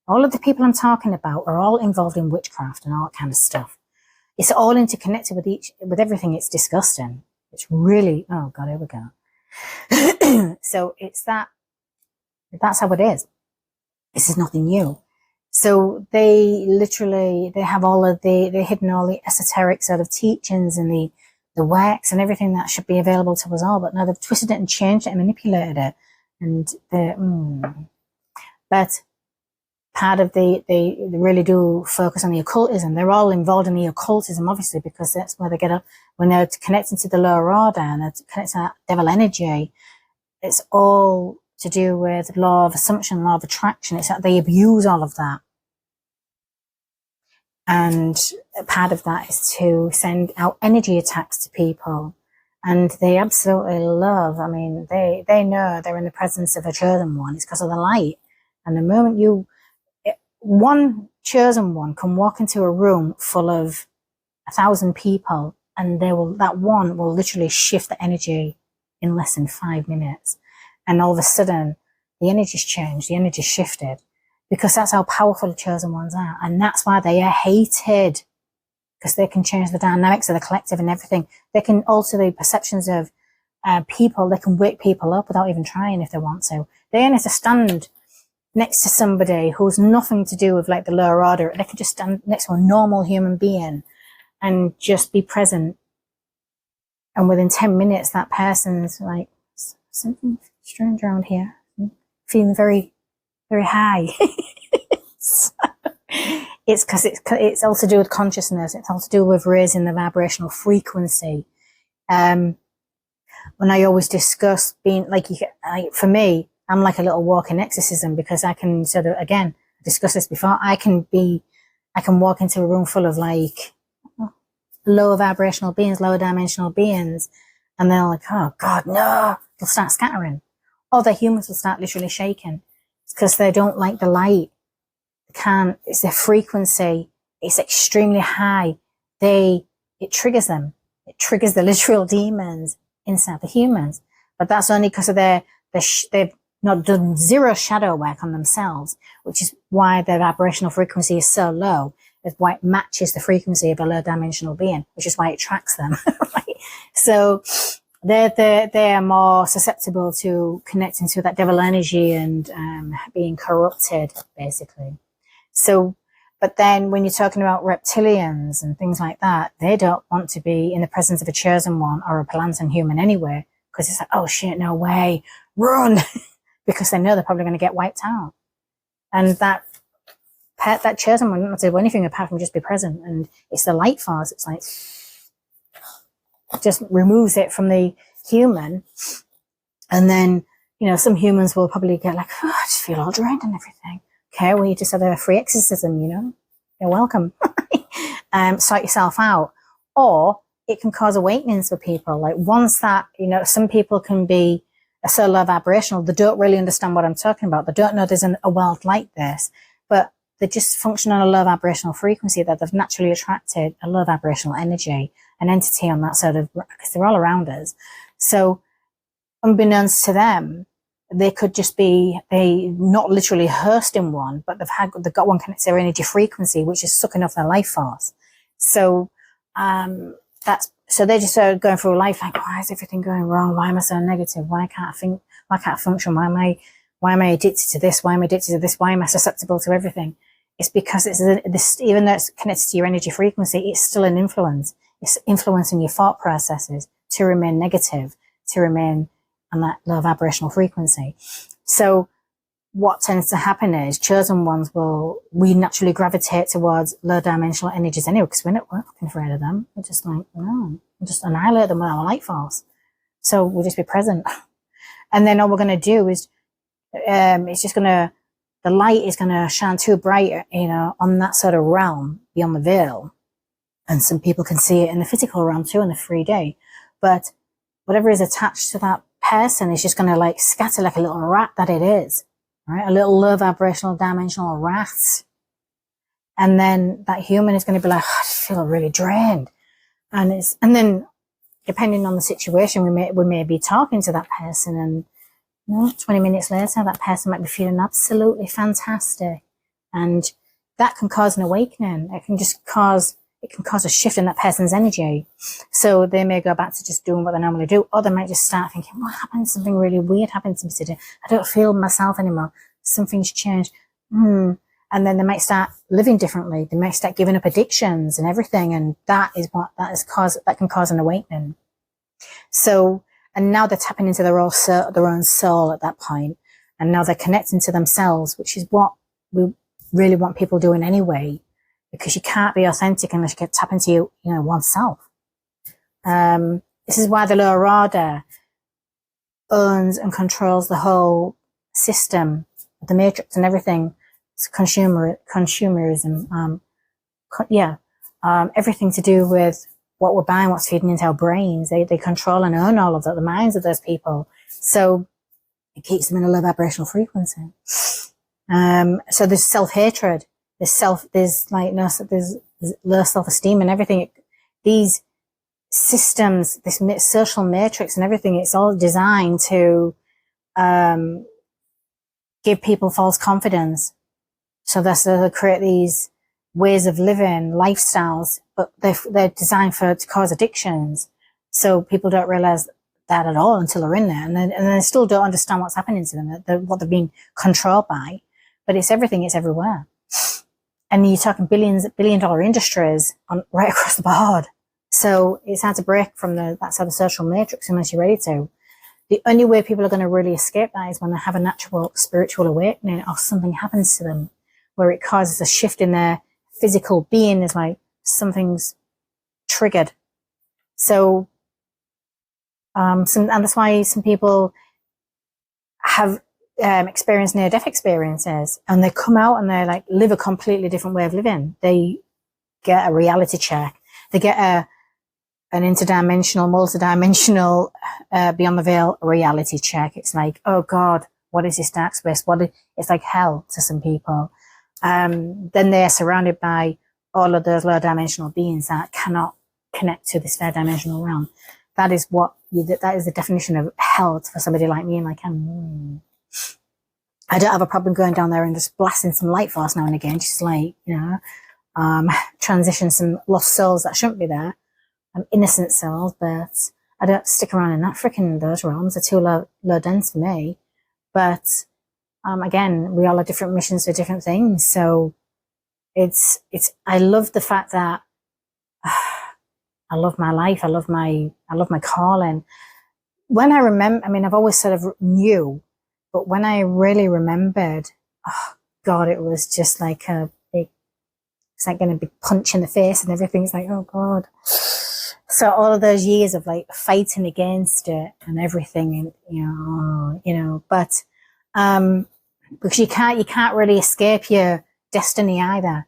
A: All of the people I'm talking about are all involved in witchcraft and all that kind of stuff. It's all interconnected with everything. It's disgusting. It's really, oh God, here we go. So that's how it is. This is nothing new. So they have they're hidden all the esoteric sort of teachings and the works and everything that should be available to us all. But now they've twisted it and changed it and manipulated it. And but part of they really do focus on the occultism. They're all involved in the occultism, obviously, because that's where they get up when they're connecting to the lower order and they're connecting to that devil energy. It's all to do with law of assumption, law of attraction. It's that they abuse all of that. And part of that is to send out energy attacks to people. And they absolutely love, I mean, they know they're in the presence of a chosen one. It's because of the light. And the moment one chosen one can walk into a room full of 1,000 people, and that one will literally shift the energy in less than 5 minutes. And all of a sudden, the energy's changed, the energy's shifted, because that's how powerful the chosen ones are. And that's why they are hated, because they can change the dynamics of the collective and everything. They can alter the perceptions of people. They can wake people up without even trying if they want to. They only have to stand next to somebody who's nothing to do with like the lower order. They can just stand next to a normal human being and just be present. And within 10 minutes, that person's like, something strange around here. I'm feeling very, very high. So, it's because it's all to do with consciousness. It's all to do with raising the vibrational frequency. When I always discuss being like for me, I'm like a little walking exorcism, because I can sort of, again, discuss this before, I can walk into a room full of like lower vibrational beings, lower dimensional beings, and they're like, oh God, no, they'll start scattering. Or their humans will start literally shaking. It's because they don't like the light. They can't, it's their frequency. It's extremely high. It triggers them. It triggers the literal demons inside the humans. But that's only because of they've not done zero shadow work on themselves, which is why their vibrational frequency is so low. It's why it matches the frequency of a low dimensional being, which is why it tracks them. Right? So they're more susceptible to connecting to that devil energy and being corrupted, basically. So, but then when you're talking about reptilians and things like that, they don't want to be in the presence of a chosen one or a Polantun human anyway, because it's like, oh shit, no way, run, because they know they're probably going to get wiped out. And that chosen one doesn't do anything apart from just be present. And it's the light force. It's like, just removes it from the human. And then, you know, some humans will probably get like, oh, I just feel all drained and everything. Okay, well, you just had a free exorcism, you know, you're welcome. Sort yourself out. Or it can cause awakenings for people. Like once that, you know, some people can be so low vibrational, they don't really understand what I'm talking about. They don't know there's a world like this, but they just function on a low vibrational frequency, that they've naturally attracted a low vibrational energy, an entity on that sort of, because they're all around us. So unbeknownst to them, they could just be not literally hosting one, but they've got one connected to their energy frequency, which is sucking off their life force. So so they're just sort of going through life like, why is everything going wrong? Why am I so negative? Why can't I think? Why can't I function? Why am I addicted to this? Why am I addicted to this? Why am I susceptible to everything? It's because it's even though it's connected to your energy frequency, it's still an influence. It's influencing your thought processes to remain negative, to remain on that low vibrational frequency. So what tends to happen is chosen ones we naturally gravitate towards low dimensional energies anyway, because we're not fucking afraid of them. We're just like, no, we'll just annihilate them with our light force. So we'll just be present. And then all we're going to do is, the light is going to shine too bright, you know, on that sort of realm beyond the veil. And some people can see it in the physical realm too in the 3D. But whatever is attached to that person is just going to like scatter like a little rat that it is. Right? A little low vibrational dimensional rat. And then that human is going to be like, oh, I just feel really drained. And then depending on the situation, we may be talking to that person, and you know, 20 minutes later, that person might be feeling absolutely fantastic. And that can cause an awakening. It can cause a shift in that person's energy. So they may go back to just doing what they normally do, or they might just start thinking, what happened? Something really weird happened to me today. I don't feel myself anymore. Something's changed. And then they might start living differently. They might start giving up addictions and everything. And that can cause an awakening. So, and now they're tapping into their own soul at that point. And now they're connecting to themselves, which is what we really want people doing anyway, because you can't be authentic unless you get tap into oneself. This is why the lower order owns and controls the whole system, the matrix and everything. It's consumerism. Everything to do with what we're buying, what's feeding into our brains. They control and own all of that, the minds of those people. So it keeps them in a low vibrational frequency. So there's self-hatred. There's low self-esteem and everything. These systems, this social matrix and everything, it's all designed to give people false confidence. So they create these ways of living, lifestyles, but they're designed to cause addictions. So people don't realize that at all until they're in there, and they still don't understand what's happening to them, what they're being controlled by. But it's everything, it's everywhere. And you're talking billion-dollar industries right across the board. So it's hard to break from that sort of social matrix unless you're ready to. The only way people are going to really escape that is when they have a natural spiritual awakening, or something happens to them where it causes a shift in their physical being. Is like something's triggered. So, and that's why some people have experienced near-death experiences, and they come out and they live a completely different way of living. They get a reality check. They get an interdimensional, multidimensional, beyond the veil reality check. It's like, oh God, what is this dark space? It's like hell to some people. Then they're surrounded by all of those low dimensional beings that cannot connect to this fair dimensional realm. That is that is the definition of hell for somebody like me. And I don't have a problem going down there and just blasting some light force now and again, just transition some lost souls that shouldn't be there. Innocent souls, but I don't stick around in those realms. They're too low dense for me. But again, we all have different missions for different things. So I love the fact that I love my life. I love my calling. When I remember, I've always sort of knew, but when I really remembered, oh God, it was just like it's like getting a big punch in the face and everything. It's like, oh God. So all of those years of fighting against it and everything, and but because you can't really escape your destiny either.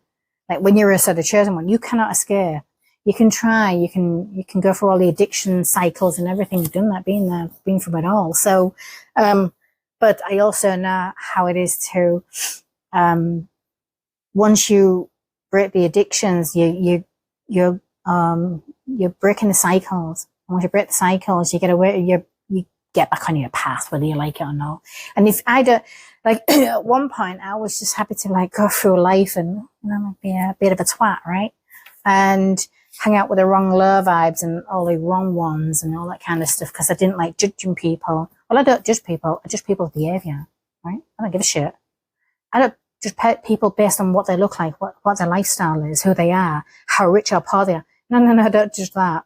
A: Like when you're a sort of chosen one, you cannot escape. You can try, you can go through all the addiction cycles and everything. You've done that, been through it all. So, but I also know how it is to, once you break the addictions, you're breaking the cycles. And once you break the cycles, you get back on your path, whether you like it or not. And if I don't, at one point, I was just happy to go through life and, be a bit of a twat, right? And hang out with the wrong low vibes and all the wrong ones and all that kind of stuff, because I didn't like judging people. Well, I don't judge people. I judge people's behavior, right? I don't give a shit. I don't judge people based on what they look like, what their lifestyle is, who they are, how rich or poor they are. No, I don't judge that.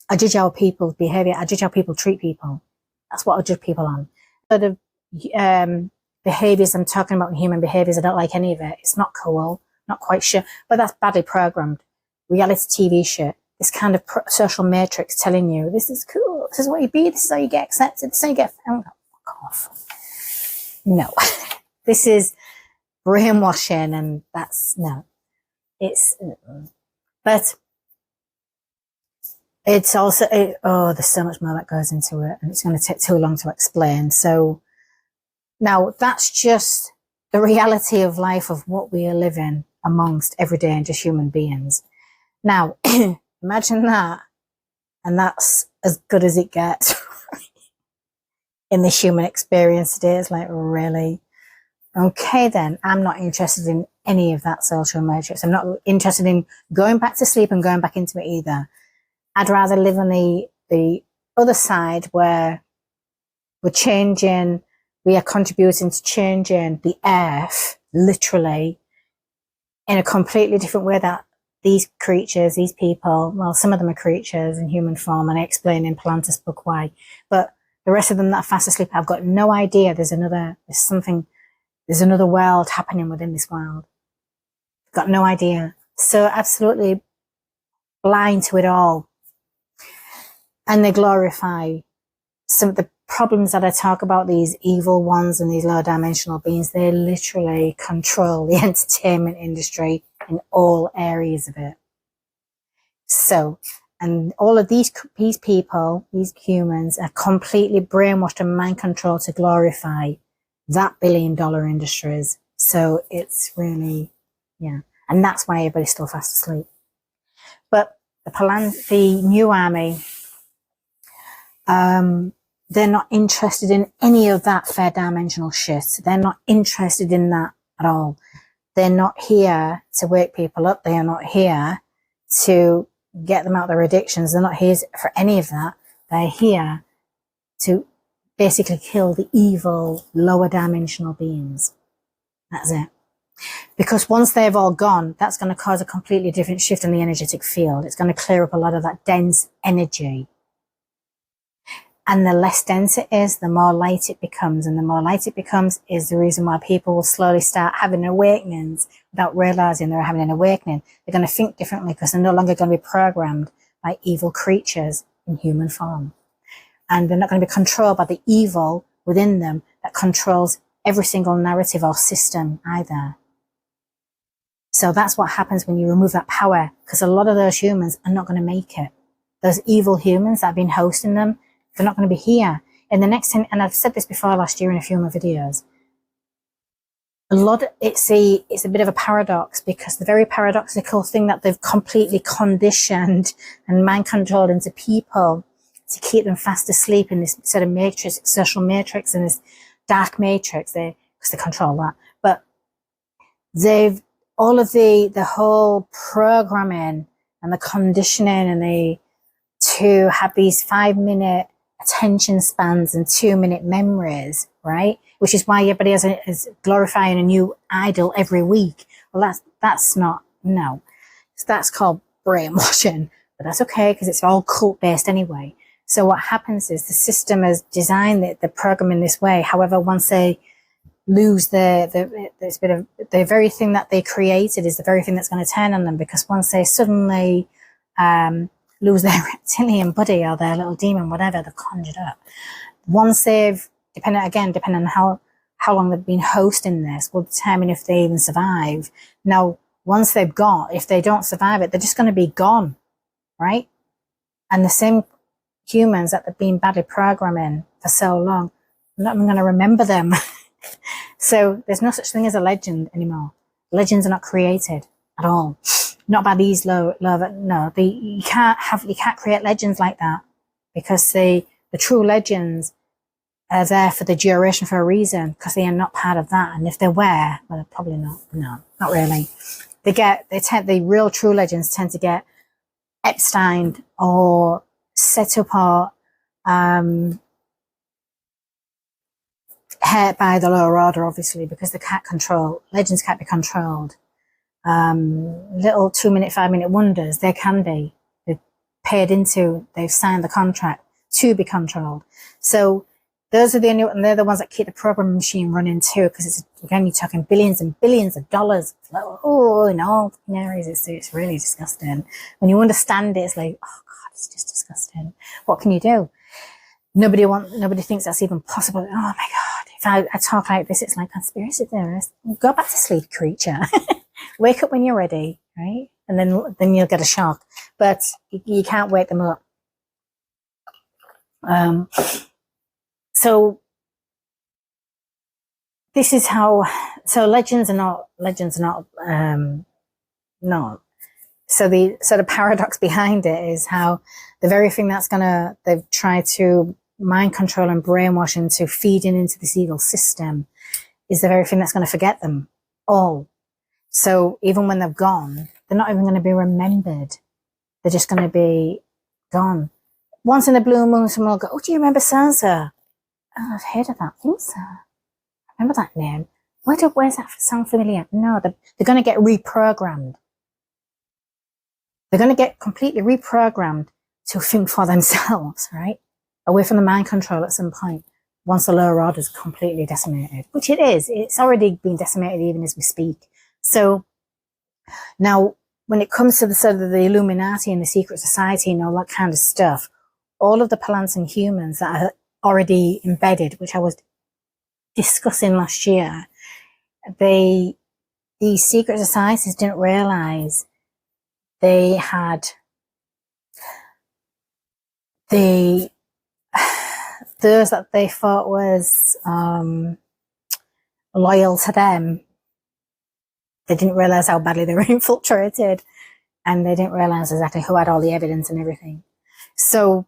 A: I judge how people's behavior. I judge how people treat people. That's what I judge people on. So the behaviors I'm talking about, human behaviors, I don't like any of it. It's not cool, not quite sure, but that's badly programmed. Reality TV shit. This kind of social matrix telling you, this is cool, this is what you be, this is how you get accepted, this is how you get found. Fuck off. No. This is brainwashing, and no. But it's also, there's so much more that goes into it, and it's going to take too long to explain. So now that's just the reality of life, of what we are living amongst everyday and just human beings. Now, imagine that, and that's as good as it gets in this human experience today. It's like, really? Okay, then, I'm not interested in any of that social matrix. I'm not interested in going back to sleep and going back into it either. I'd rather live on the other side, where we're changing, we are contributing to changing the earth literally in a completely different way that these creatures, these people, well, some of them are creatures in human form, and I explain in Polantun book why, but the rest of them that are fast asleep, I've got no idea there's another world happening within this world. Got no idea. So absolutely blind to it all. And they glorify some of the problems that I talk about, these evil ones and these low dimensional beings. They literally control the entertainment industry in all areas of it. So, and all of these people, these humans, are completely brainwashed and mind controlled to glorify that billion-dollar industries. So it's really, yeah. And that's why everybody's still fast asleep. But the new army, they're not interested in any of that fair dimensional shit. They're not interested in that at all. They're not here to wake people up. They are not here to get them out of their addictions. They're not here for any of that. They're here to basically kill the evil, lower dimensional beings. That's it. Because once they've all gone, that's going to cause a completely different shift in the energetic field. It's going to clear up a lot of that dense energy. And the less dense it is, the more light it becomes. And the more light it becomes is the reason why people will slowly start having awakenings without realizing they're having an awakening. They're going to think differently because they're no longer going to be programmed by evil creatures in human form. And they're not going to be controlled by the evil within them that controls every single narrative or system either. So that's what happens when you remove that power, because a lot of those humans are not going to make it. Those evil humans that have been hosting them, they're not going to be here in the next 10, and I've said this before last year in a few of my videos. It's a bit of a paradox, because the very paradoxical thing that they've completely conditioned and mind controlled into people to keep them fast asleep in this sort of matrix, social matrix, and this dark matrix, because they control that. But all of the whole programming and the conditioning and to have these 5-minute attention spans and 2-minute memories, right? Which is why everybody is glorifying a new idol every week. Well, that's not, no. So that's called brainwashing, but that's okay because it's all cult based anyway. So what happens is the system has designed the program in this way. However, once they lose the very thing that they created is the very thing that's going to turn on them, because once they suddenly, lose their reptilian body or their little demon, whatever they've conjured up. Once they've, depending on how long they've been hosting this, will determine if they even survive. Now, once they've gone, if they don't survive it, they're just going to be gone, right? And the same humans that they've been badly programming for so long, I'm not even going to remember them. So there's no such thing as a legend anymore. Legends are not created at all. Not by these no. You can't create legends like that, because the true legends are there for the duration for a reason, because they are not part of that. And if they were, well, they're probably not. No, not really. The real true legends tend to get Epstein or set up or hurt by the lower order, obviously, because legends can't be controlled. Little 2-minute, 5-minute wonders, they can be. They've signed the contract to be controlled. So those are and they're the ones that keep the programming machine running too, because again, you're talking billions and billions of dollars. In all areas, it's really disgusting. When you understand it, it's like, oh God, it's just disgusting. What can you do? Nobody thinks that's even possible. Oh my God, if I talk like this, it's like conspiracy theorists. Go back to sleep, creature. Wake up when you're ready, right? And then you'll get a shock. But you can't wake them up. So this is how. So legends are not. No. So the paradox behind it is how the very thing they've tried to mind control and brainwash into feeding into this evil system is the very thing that's going to forget them all. So even when they've gone, they're not even going to be remembered. They're just going to be gone. Once in a blue moon, someone will go, oh, do you remember Sansa? Oh, I've heard of that. I think so. I remember that name. Where's that sound familiar? No, they're going to get reprogrammed. They're going to get completely reprogrammed to think for themselves, right? Away from the mind control at some point, once the lower order is completely decimated, which it is. It's already been decimated even as we speak. So now, when it comes to the sort of the Illuminati and the secret society and all that kind of stuff, all of the Polantun humans that are already embedded, which I was discussing last year, these secret societies didn't realize they had those that they thought was loyal to them. They didn't realize how badly they were infiltrated, and they didn't realize exactly who had all the evidence and everything. So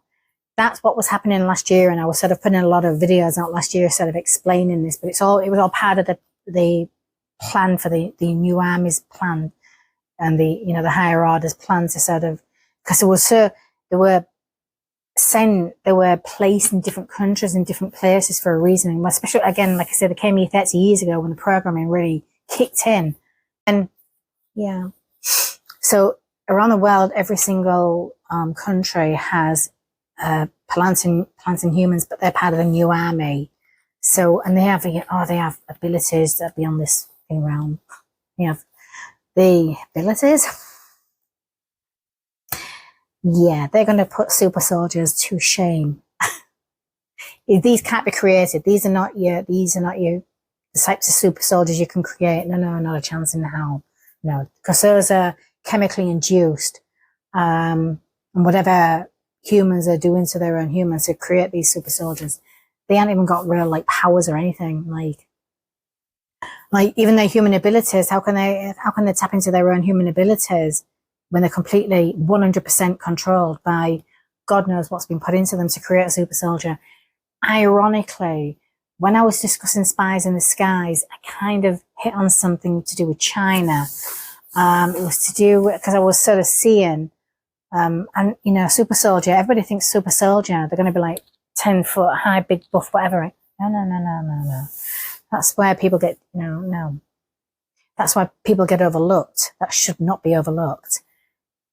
A: that's what was happening last year, and I was sort of putting a lot of videos out last year sort of explaining this, but it was all part of the plan for the new army's plan and the higher orders plan to sort of, because they were placed in different countries and different places for a reason, especially, again, like I said, they came here 30 years ago when the programming really kicked in. And yeah, so around the world, every single country has Polantun humans, but they're part of the new army. So, and they have abilities that are beyond this thing realm. They have the abilities. Yeah, they're going to put super soldiers to shame. These can't be created. These are not your the types of super soldiers you can create. No, not a chance in hell. No, because those are chemically induced. And whatever humans are doing to their own humans to create these super soldiers, they haven't even got real like powers or anything. Like even their human abilities, how can they tap into their own human abilities when they're completely 100% controlled by God knows what's been put into them to create a super soldier? Ironically, when I was discussing spies in the skies, I kind of hit on something to do with China. It was to do because I was sort of seeing, and super soldier. Everybody thinks super soldier. They're going to be like 10 foot high, big buff, whatever. No. That's where people get no. That's why people get overlooked. That should not be overlooked.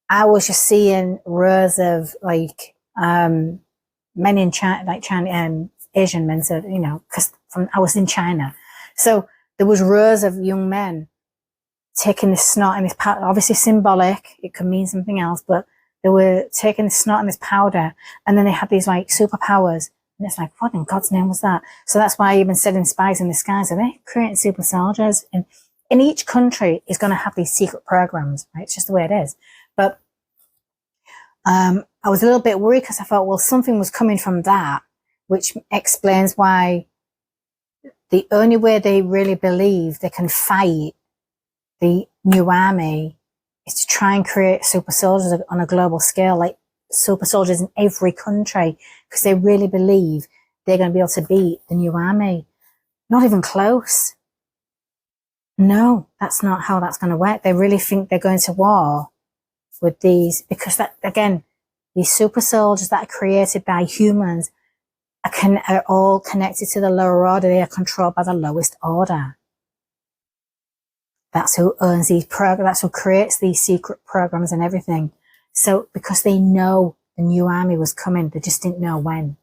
A: I was just seeing rows of like men in China, like China, Asian men, so because I was in China, so there was rows of young men taking this snot and this powder, obviously symbolic. It could mean something else, but they were taking this snot and this powder, and then they had these like superpowers, and it's like, what in God's name was that? So that's why I even said in Spies in the Skies, are they creating super soldiers? And in each country is going to have these secret programs, right? It's just the way it is. But I was a little bit worried because I thought, well, something was coming from that, which explains why the only way they really believe they can fight the new army is to try and create super soldiers on a global scale, like super soldiers in every country, because they really believe they're going to be able to beat the new army. Not even close. No, that's not how that's going to work. They really think they're going to war with these, because that, again, these super soldiers that are created by humans are all connected to the lower order. They are controlled by the lowest order. That's who owns these programs. That's who creates these secret programs and everything. So because they know the new army was coming, they just didn't know when.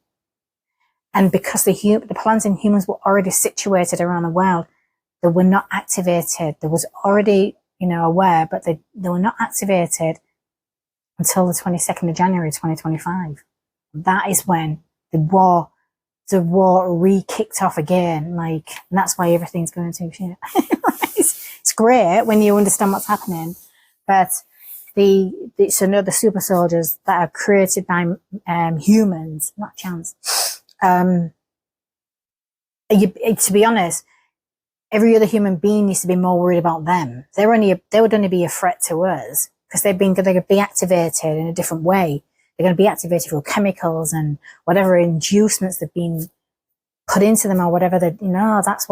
A: And because the Polantun humans were already situated around the world, they were not activated. They was already, aware, but they were not activated until the 22nd of January 2025. That is when the war re-kicked off again, and that's why everything's going to shit. It's great when you understand what's happening, but the super soldiers that are created by humans, not chance. To be honest, every other human being needs to be more worried about them. They would only be a threat to us because they're going to be activated in a different way. They're going to be activated through chemicals and whatever inducements they've been put into them or whatever. That's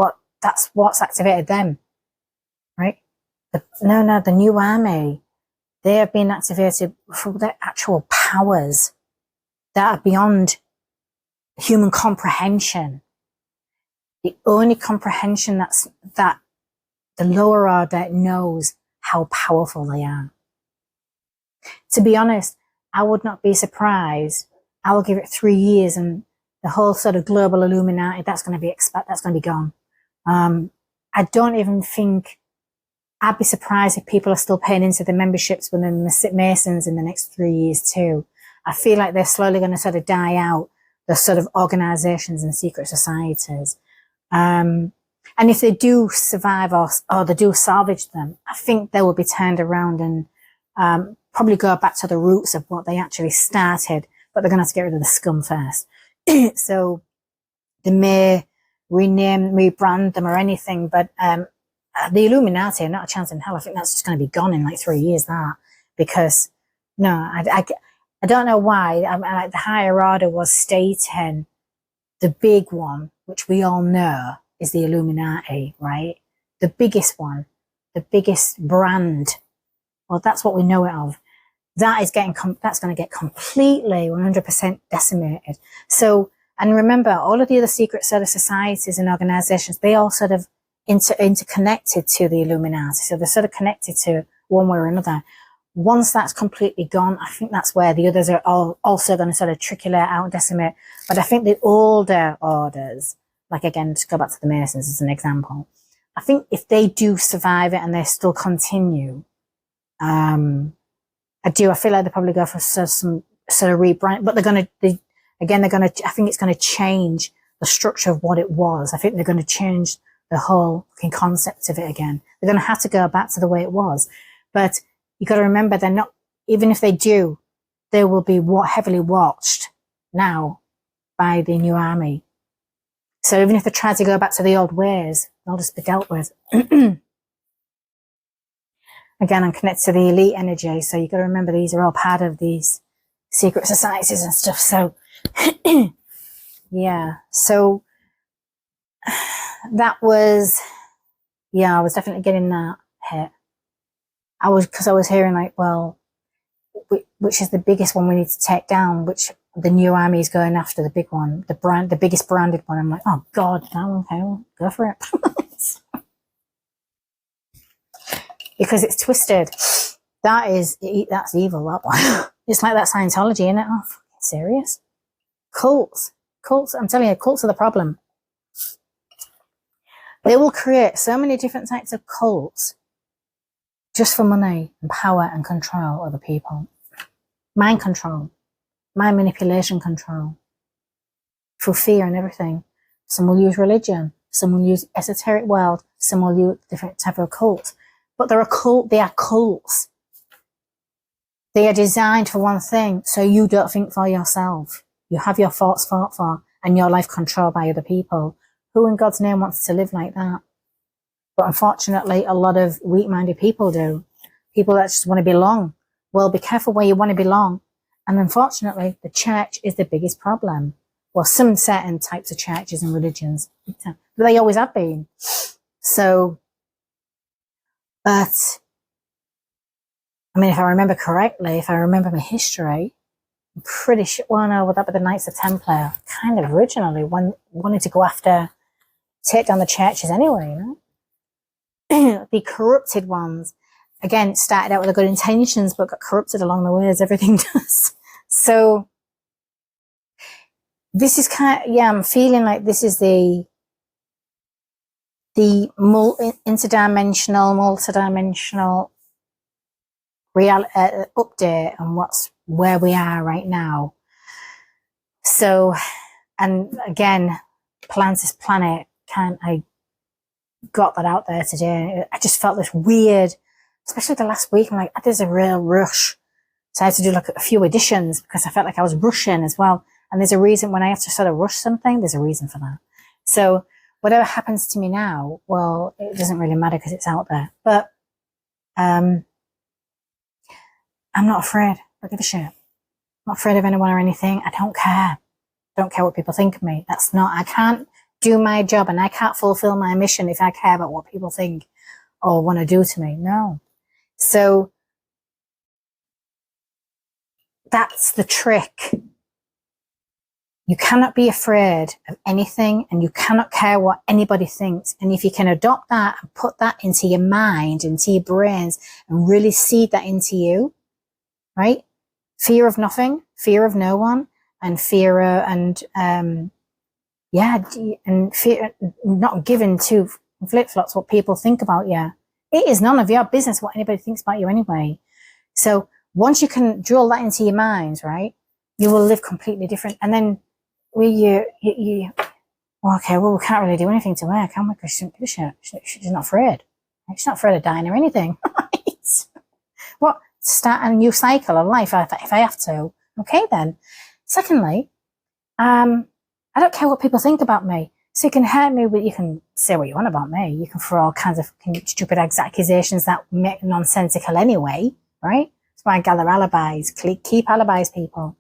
A: what's activated them, right? The new army, they have been activated for their actual powers that are beyond human comprehension. the only comprehension that the lower order knows how powerful they are. To be honest, I would not be surprised. I will give it 3 years and the whole sort of global Illuminati, that's going to be gone. I don't even think, I'd be surprised if people are still paying into the memberships within the Masons in the next 3 years too. I feel like they're slowly going to sort of die out, the sort of organizations and secret societies. And if they do survive or they do salvage them, I think they will be turned around and probably go back to the roots of what they actually started, but they're going to have to get rid of the scum first. So they may rename, rebrand them or anything, but the Illuminati, not a chance in hell. I think that's just going to be gone in like 3 years, that. Because, no, I don't know why. Like the higher order was stating the big one, which we all know is the Illuminati, right? The biggest one, the biggest brand. Well, that's what we know it of. That's going to get completely 100% decimated. So, and remember, all of the other secret sort of societies and organizations, they all sort of interconnected to the Illuminati. So they're sort of connected to one way or another. Once that's completely gone, I think that's where the others are all also going to sort of trickle out and decimate. But I think the older orders, like again, to go back to the Masons as an example, I think if they do survive it and they still continue, I feel like they'll probably go for some sort of rebrand, but I think it's going to change the structure of what it was. I think they're going to change the whole fucking concept of it again. They're going to have to go back to the way it was. But you got to remember, they're not, even if they do, they will be heavily watched now by the new army. So even if they try to go back to the old ways, they'll just be dealt with. Again, I'm connected to the elite energy, so you've got to remember these are all part of these secret societies and stuff. So, yeah. So that was, I was definitely getting that hit. Because I was hearing like, well, which is the biggest one we need to take down? Which the new army is going after, the big one, the biggest branded one. I'm like, oh God, no, okay, well, go for it. Because it's twisted. That's evil, that one. It's like that Scientology, isn't it? Oh, serious? Cults, I'm telling you, cults are the problem. They will create so many different types of cults just for money and power and control over people. Mind control, mind manipulation control, through fear and everything. Some will use religion, some will use esoteric world, some will use different type of cult. But they are cults. They are designed for one thing, so you don't think for yourself. You have your thoughts fought for and your life controlled by other people. Who in God's name wants to live like that? But unfortunately, a lot of weak-minded people do. People that just want to belong. Well, be careful where you want to belong. And unfortunately, the church is the biggest problem. Well, some certain types of churches and religions, but they always have been. So, but, I mean, if I remember correctly, if I remember my history, I'm pretty sure, well, no, would that be the Knights of Templar? Kind of originally wanted to go after, take down the churches anyway, you know? The corrupted ones, again, started out with good intentions, but got corrupted along the way, as everything does. So, this is I'm feeling like this is the multidimensional update on where we are right now. So, and again, Polantun planet, I got that out there today. I just felt this weird, especially the last week. I'm like, there's a real rush. So I had to do like a few editions because I felt like I was rushing as well. And there's a reason when I have to sort of rush something, there's a reason for that. So whatever happens to me now, well, it doesn't really matter because it's out there. But I'm not afraid. I don't give a shit. I'm not afraid of anyone or anything. I don't care. I don't care what people think of me. I can't do my job and I can't fulfill my mission if I care about what people think or want to do to me. No. So that's the trick. You cannot be afraid of anything, and you cannot care what anybody thinks. And if you can adopt that and put that into your mind, into your brains, and really seed that into you, right? Fear of nothing, fear of no one, and fear and fear, not giving two flip-flops what people think about you. It is none of your business what anybody thinks about you anyway. So once you can drill that into your mind, right, you will live completely different. And then okay, well, we can't really do anything to her, can we? Because she doesn't give a shit. She's not afraid. She's not afraid of dying or anything. Right? What? Start a new cycle of life if I have to. Okay, then. Secondly, I don't care what people think about me. So you can hurt me, but you can say what you want about me. You can throw all kinds of stupid accusations that make nonsensical anyway, right? That's why I gather alibis. Keep alibis, people.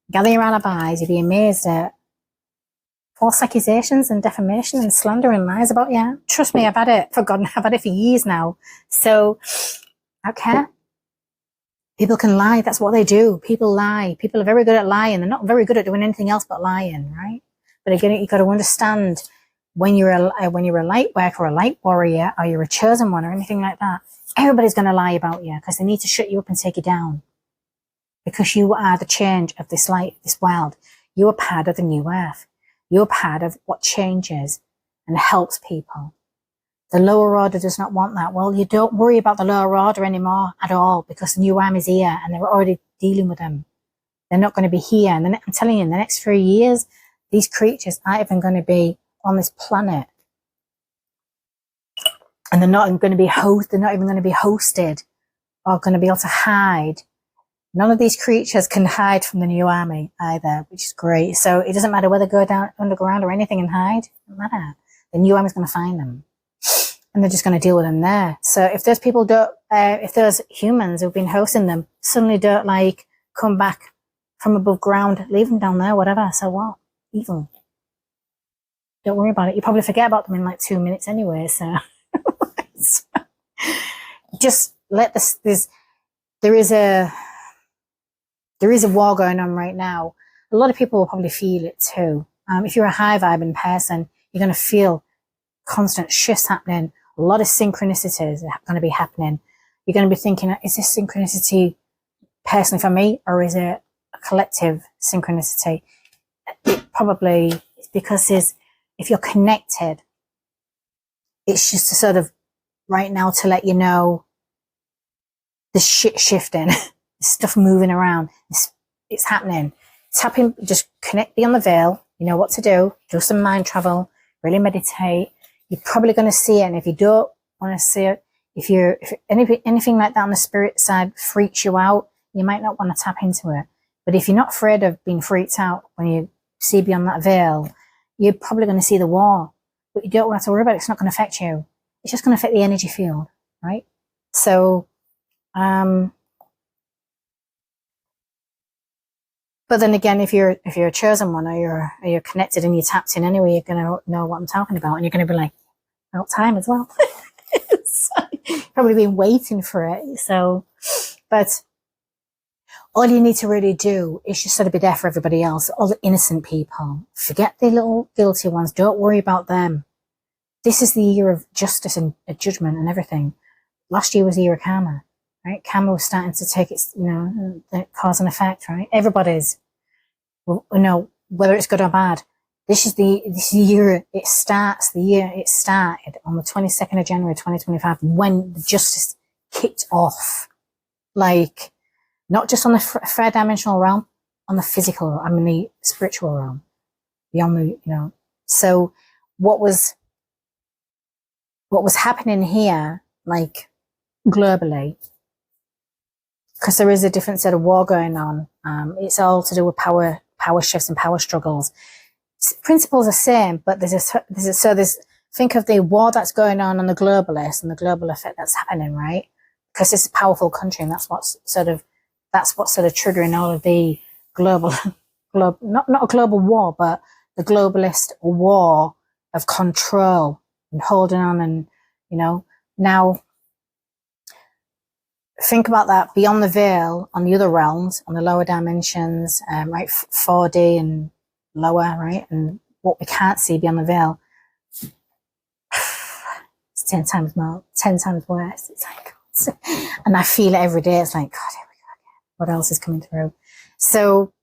A: Gather your alibis. You'll be amazed at false accusations and defamation and slander and lies about you. Trust me, I've had it. I've had it for years now. So I don't care. People can lie. That's what they do. People lie. People are very good at lying. They're not very good at doing anything else but lying, right? But again, you've got to understand when you're a light worker or a light warrior or you're a chosen one or anything like that, everybody's going to lie about you because they need to shut you up and take you down. Because you are the change of this light, this world. You are part of the new earth. You're part of what changes and helps people. The lower order does not want that. Well, you don't worry about the lower order anymore at all because the new arm is here and they're already dealing with them. They're not going to be here. And I'm telling you, in the next 3 years, these creatures aren't even going to be on this planet. And they're not even going to be hosted or going to be able to hide. None of these creatures can hide from the new army either, which is great. So it doesn't matter whether they go down underground or anything and hide. It doesn't matter. The new army is going to find them. And they're just going to deal with them there. So if those people if those humans who've been hosting them suddenly don't come back from above ground, leave them down there, whatever. So what? Evil. Don't worry about it. You probably forget about them in 2 minutes anyway. So just let there is a war going on right now. A lot of people will probably feel it too. If you're a high vibing person, you're going to feel constant shifts happening. A lot of synchronicities are going to be happening. You're going to be thinking, is this synchronicity personally for me or is it a collective synchronicity? It probably is because if you're connected, it's just sort of right now to let you know the shit shifting, stuff moving around. It's happening. It's happening. Just be on the veil. You know what to do. Do some mind travel. Really meditate. You're probably going to see it. And if you don't want to see it, if anything like that on the spirit side freaks you out, you might not want to tap into it. But if you're not afraid of being freaked out when you see beyond that veil, you're probably going to see the war. But you don't have to worry about it. It's not going to affect you. It's just going to affect the energy field, right? So, but then again, if you're a chosen one or you're connected and you're tapped in anyway, you're going to know what I'm talking about, and you're going to be like, about time as well. So, probably been waiting for it. So, but all you need to really do is just sort of be there for everybody else, all the innocent people. Forget the little guilty ones. Don't worry about them. This is the year of justice and judgment and everything. Last year was the year of karma, right? Karma was starting to take its, the cause and effect, right? Everybody's, whether it's good or bad. This year, it starts, the year it started on the 22nd of January, 2025, when the justice kicked off. Not just on the third dimensional realm, on the physical, the spiritual realm. Beyond so what was happening here, globally, because there is a different set of war going on. It's all to do with power shifts and power struggles. Principles are the same, but think of the war that's going on the globalists and the global effect that's happening, right? Because it's a powerful country, and that's what's sort of triggering all of the not a global war, but the globalist war of control and holding on, and now think about that beyond the veil, on the other realms, on the lower dimensions, right, 4D and lower, right? And what we can't see beyond the veil, it's 10 times more, 10 times worse. It's like, and I feel it every day. It's like, God, here we go again. What else is coming through? So,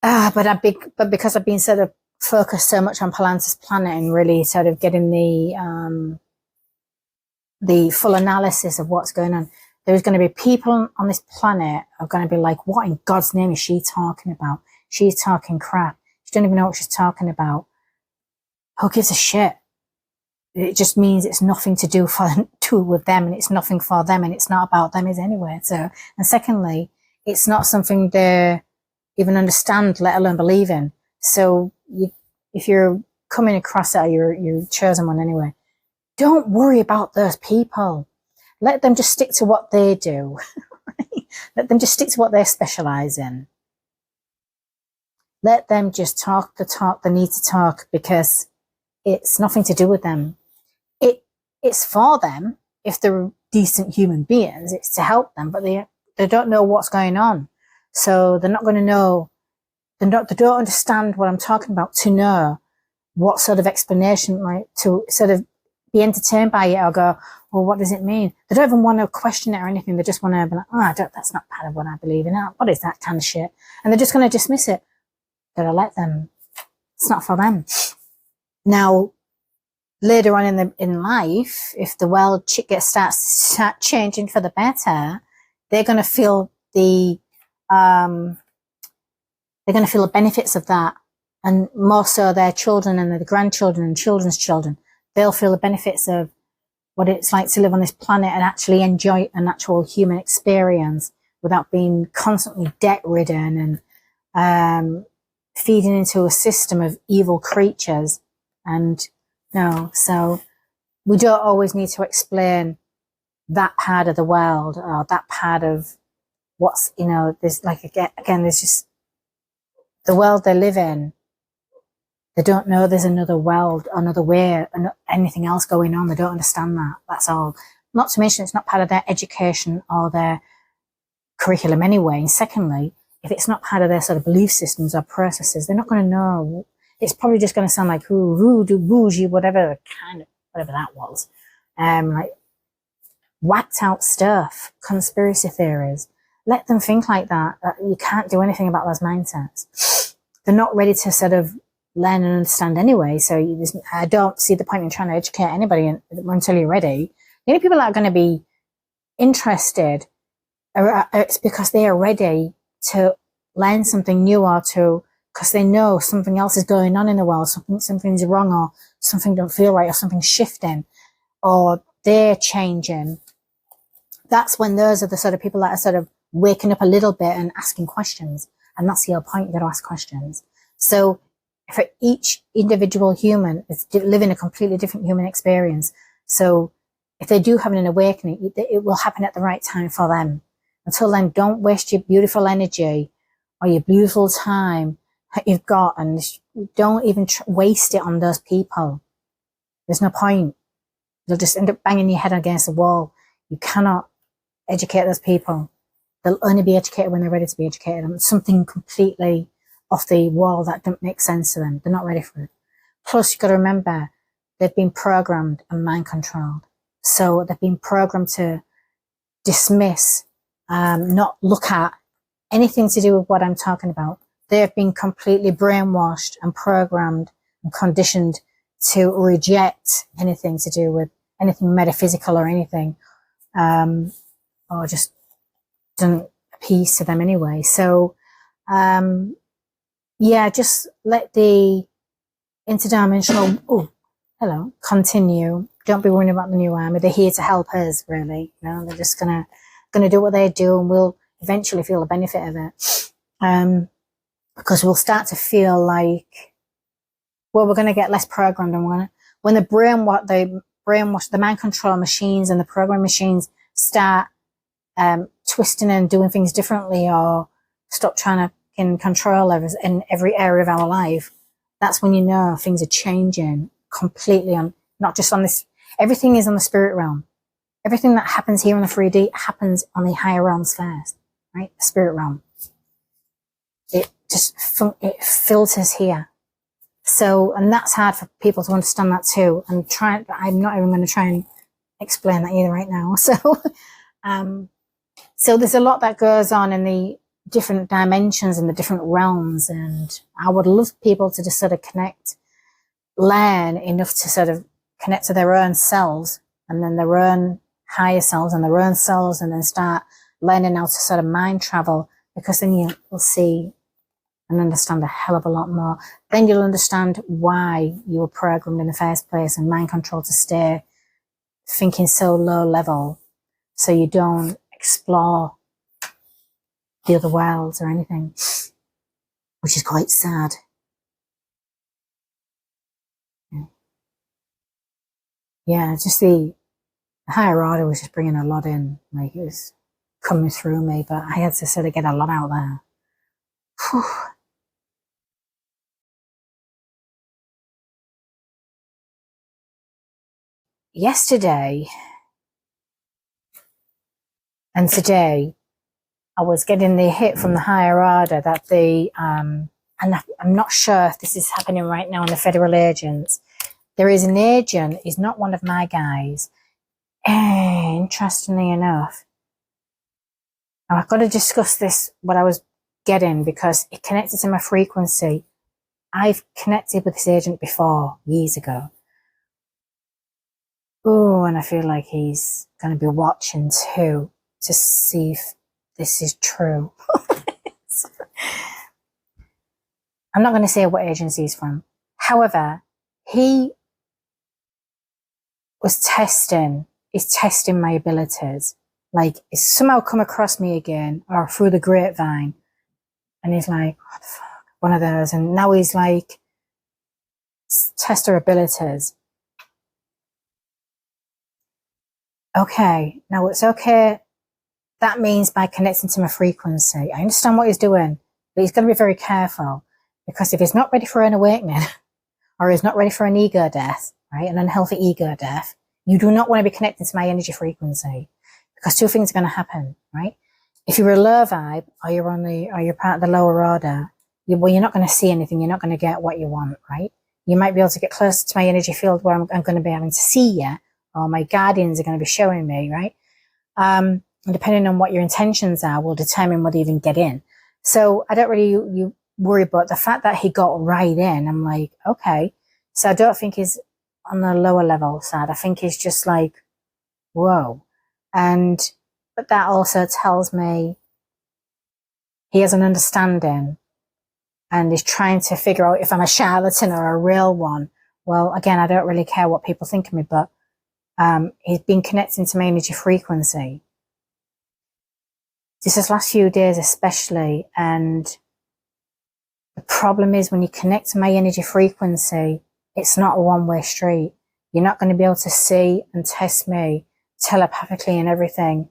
A: but because I've been sort of focused so much on Polantun planet and really sort of getting the full analysis of what's going on, there's going to be people on this planet are going to be like, what in God's name is she talking about? She's talking crap. She don't even know what she's talking about. Who gives a shit? It just means it's nothing to do with them, and it's nothing for them, and it's not about them is anyway. So, and secondly, it's not something they even understand, let alone believe in. So if you're coming across it, or you're chosen one anyway, don't worry about those people. Let them just stick to what they do. Let them just stick to what they specialize in. Let them just talk the talk they need to talk, because it's nothing to do with them. It's for them if they're decent human beings. It's to help them, but they don't know what's going on. So they're not going to know. They don't understand what I'm talking about to know what sort of explanation, like, to sort of be entertained by it or go, well, what does it mean? They don't even want to question it or anything. They just want to be like, oh, that's not part of what I believe in. What is that kind of shit? And they're just going to dismiss it. Gotta let them. It's not for them. Now, later on in life, if the world starts changing for the better, they're going to feel the benefits of that, and more so their children and their grandchildren and children's children. They'll feel the benefits of what it's like to live on this planet and actually enjoy an actual human experience without being constantly debt-ridden and feeding into a system of evil creatures. And no, so we don't always need to explain that part of the world or that part of what's, there's like, again, there's just the world they live in. They don't know there's another world, another way, anything else going on. They don't understand that. That's all. Not to mention it's not part of their education or their curriculum anyway. And secondly, if it's not part of their sort of belief systems or processes, they're not going to know. It's probably just going to sound like voodoo, bougie, whatever that was. Like whacked out stuff, conspiracy theories. Let them think like that. You can't do anything about those mindsets. They're not ready to sort of learn and understand anyway. So I don't see the point in trying to educate anybody until you're ready. The only people that are going to be interested it's because they are ready to learn something new, or because they know something else is going on in the world, something's wrong, or something don't feel right, or something's shifting, or they're changing. That's when those are the sort of people that are sort of waking up a little bit and asking questions. And that's the whole point. You got to ask questions. So for each individual human, it's living a completely different human experience. So if they do have an awakening, it will happen at the right time for them. Until then, don't waste your beautiful energy or your beautiful time that you've got, and don't even waste it on those people. There's no point. You'll just end up banging your head against the wall. You cannot educate those people. They'll only be educated when they're ready to be educated. And something completely off the wall that don't make sense to them. They're not ready for it. Plus, you've got to remember, they've been programmed and mind controlled. So they've been programmed to dismiss, not look at anything to do with what I'm talking about. They've been completely brainwashed and programmed and conditioned to reject anything to do with anything metaphysical or anything, or just doesn't appeal to them anyway. So, yeah, just let the interdimensional, continue. Don't be worrying about the new army. They're here to help us, really. They're just gonna do what they do, and we'll eventually feel the benefit of it. Because we'll start to feel like, well, we're going to get less programmed, and when the mind control machines and the program machines start twisting and doing things differently, or stop trying to control us in every area of our life, that's when you know things are changing completely, on not just on this. Everything is on the spirit realm. Everything that happens here on the 3D happens on the higher realms first, right? The spirit realm. it filters here. So, and that's hard for people to understand that too. I'm not even going to try and explain that either right now. So, so there's a lot that goes on in the different dimensions and the different realms. And I would love people to just sort of learn enough to sort of connect to their own selves and then their own higher selves and their own selves, and then start learning how to sort of mind travel, because then you'll see and understand a hell of a lot more. Then you'll understand why you were programmed in the first place and mind controlled to stay thinking so low level, so you don't explore the other worlds or anything, which is quite sad. Yeah, just the higher order was just bringing a lot in, like it was coming through me, but I had to sort of get a lot out there. Whew. Yesterday and today, I was getting the hit from the higher order that and I'm not sure if this is happening right now in the federal agents. There is an agent, he's not one of my guys. Interestingly enough, now I've got to discuss this, what I was getting, because it connected to my frequency. I've connected with this agent before, years ago. Oh, and I feel like he's going to be watching too, to see if this is true. I'm not going to say what agency he's from. However, he was is testing my abilities. Like, he's somehow come across me again, or through the grapevine, and he's like, what the fuck, one of those. And now he's like, test our abilities. Okay, now it's okay. That means by connecting to my frequency. I understand what he's doing, but he's going to be very careful, because if he's not ready for an awakening, or he's not ready for an ego death, right, an unhealthy ego death, you do not want to be connecting to my energy frequency, because two things are going to happen, right? If you're a low vibe, or you're part of the lower order, you're not going to see anything. You're not going to get what you want, right? You might be able to get close to my energy field where I'm going to be able to see you, or my guardians are going to be showing me, right? And depending on what your intentions are, will determine whether you even get in. So I don't really you worry about the fact that he got right in. I'm like, okay. So I don't think he's on the lower level side. I think he's just like, whoa. But that also tells me he has an understanding and is trying to figure out if I'm a charlatan or a real one. Well, again, I don't really care what people think of me, but he's been connecting to my energy frequency this last few days especially. And the problem is, when you connect to my energy frequency, it's not a one-way street. You're not going to be able to see and test me telepathically and everything,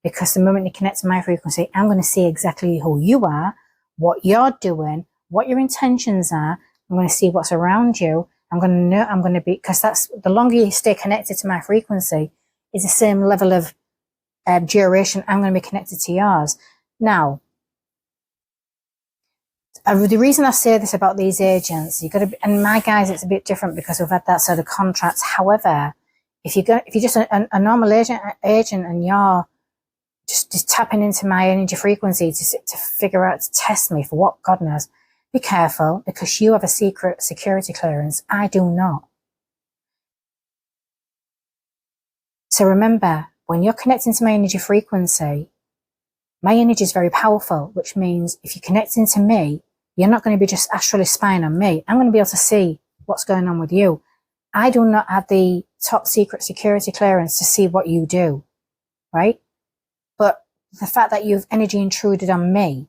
A: because the moment you connect to my frequency, I'm going to see exactly who you are, what you're doing, what your intentions are. I'm going to see what's around you. I'm going to know, I'm going to be, because that's, the longer you stay connected to my frequency, is the same level of duration I'm going to be connected to yours. Now, the reason I say this about these agents, you got to be, and my guys, it's a bit different because we've had that sort of contracts. However, if you're just a normal agent and you're just tapping into my energy frequency to figure out, to test me for what God knows, be careful, because you have a secret security clearance. I do not. So remember, when you're connecting to my energy frequency, my energy is very powerful, which means if you're connecting to me, you're not going to be just astrally spying on me. I'm going to be able to see what's going on with you. I do not have the top secret security clearance to see what you do, right? But the fact that you've energy intruded on me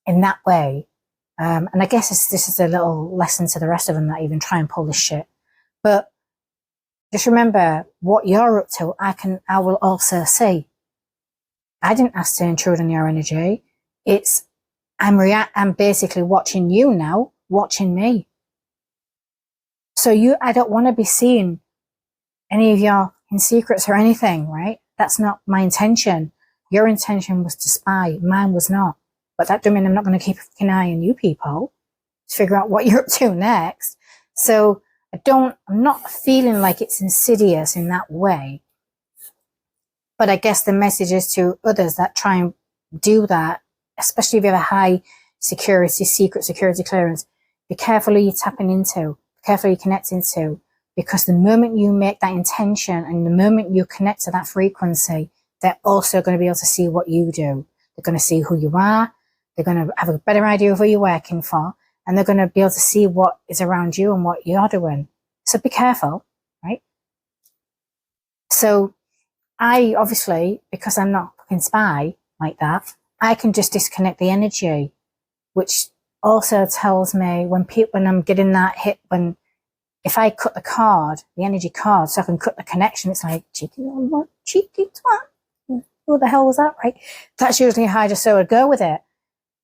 A: in that way, and I guess this is a little lesson to the rest of them that even try and pull this shit. But just remember, what you're up to, I will also see. I didn't ask to intrude on your energy. I'm basically watching you now, watching me. So I don't want to be seeing any of your secrets or anything, right? That's not my intention. Your intention was to spy. Mine was not. but that doesn't mean I'm not going to keep an eye on you people to figure out what you're up to next. So I'm not feeling like it's insidious in that way. But I guess the message is to others that try and do that, especially if you have a high security, secret security clearance, be careful who you're tapping into, be careful who you're connecting to, because the moment you make that intention and the moment you connect to that frequency, they're also going to be able to see what you do. They're going to see who you are. They're going to have a better idea of who you're working for, and they're going to be able to see what is around you and what you're doing. So be careful, right? So I obviously, because I'm not a fucking spy like that, I can just disconnect the energy, which also tells me when I'm getting that hit, if I cut the cord, the energy cord, so I can cut the connection, it's like, cheeky twat. Who the hell was that, right? That's usually how I just sort of go with it.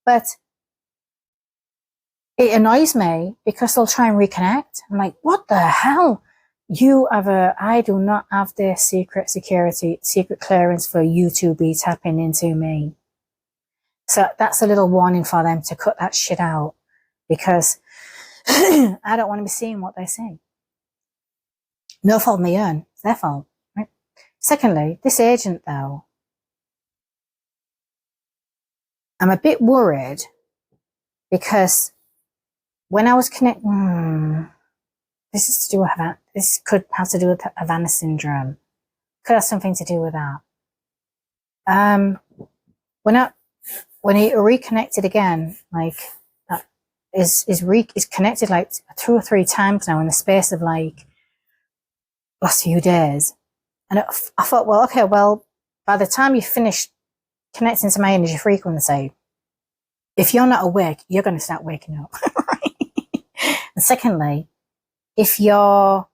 A: But it annoys me because they'll try and reconnect. I'm like, what the hell? I do not have this secret clearance for you to be tapping into me. So that's a little warning for them to cut that shit out, because I don't want to be seeing what they see. No fault of my own. It's their fault, right? Secondly, this agent though, I'm a bit worried because when I was connecting, this could have to do with Havana syndrome. Could have something to do with that. When he reconnected again, like is connected like 2 or 3 times now in the space of like last few days, and I thought, well, okay, well, by the time you finish connecting to my energy frequency, if you're not awake, you're going to start waking up. Right? And secondly, if you're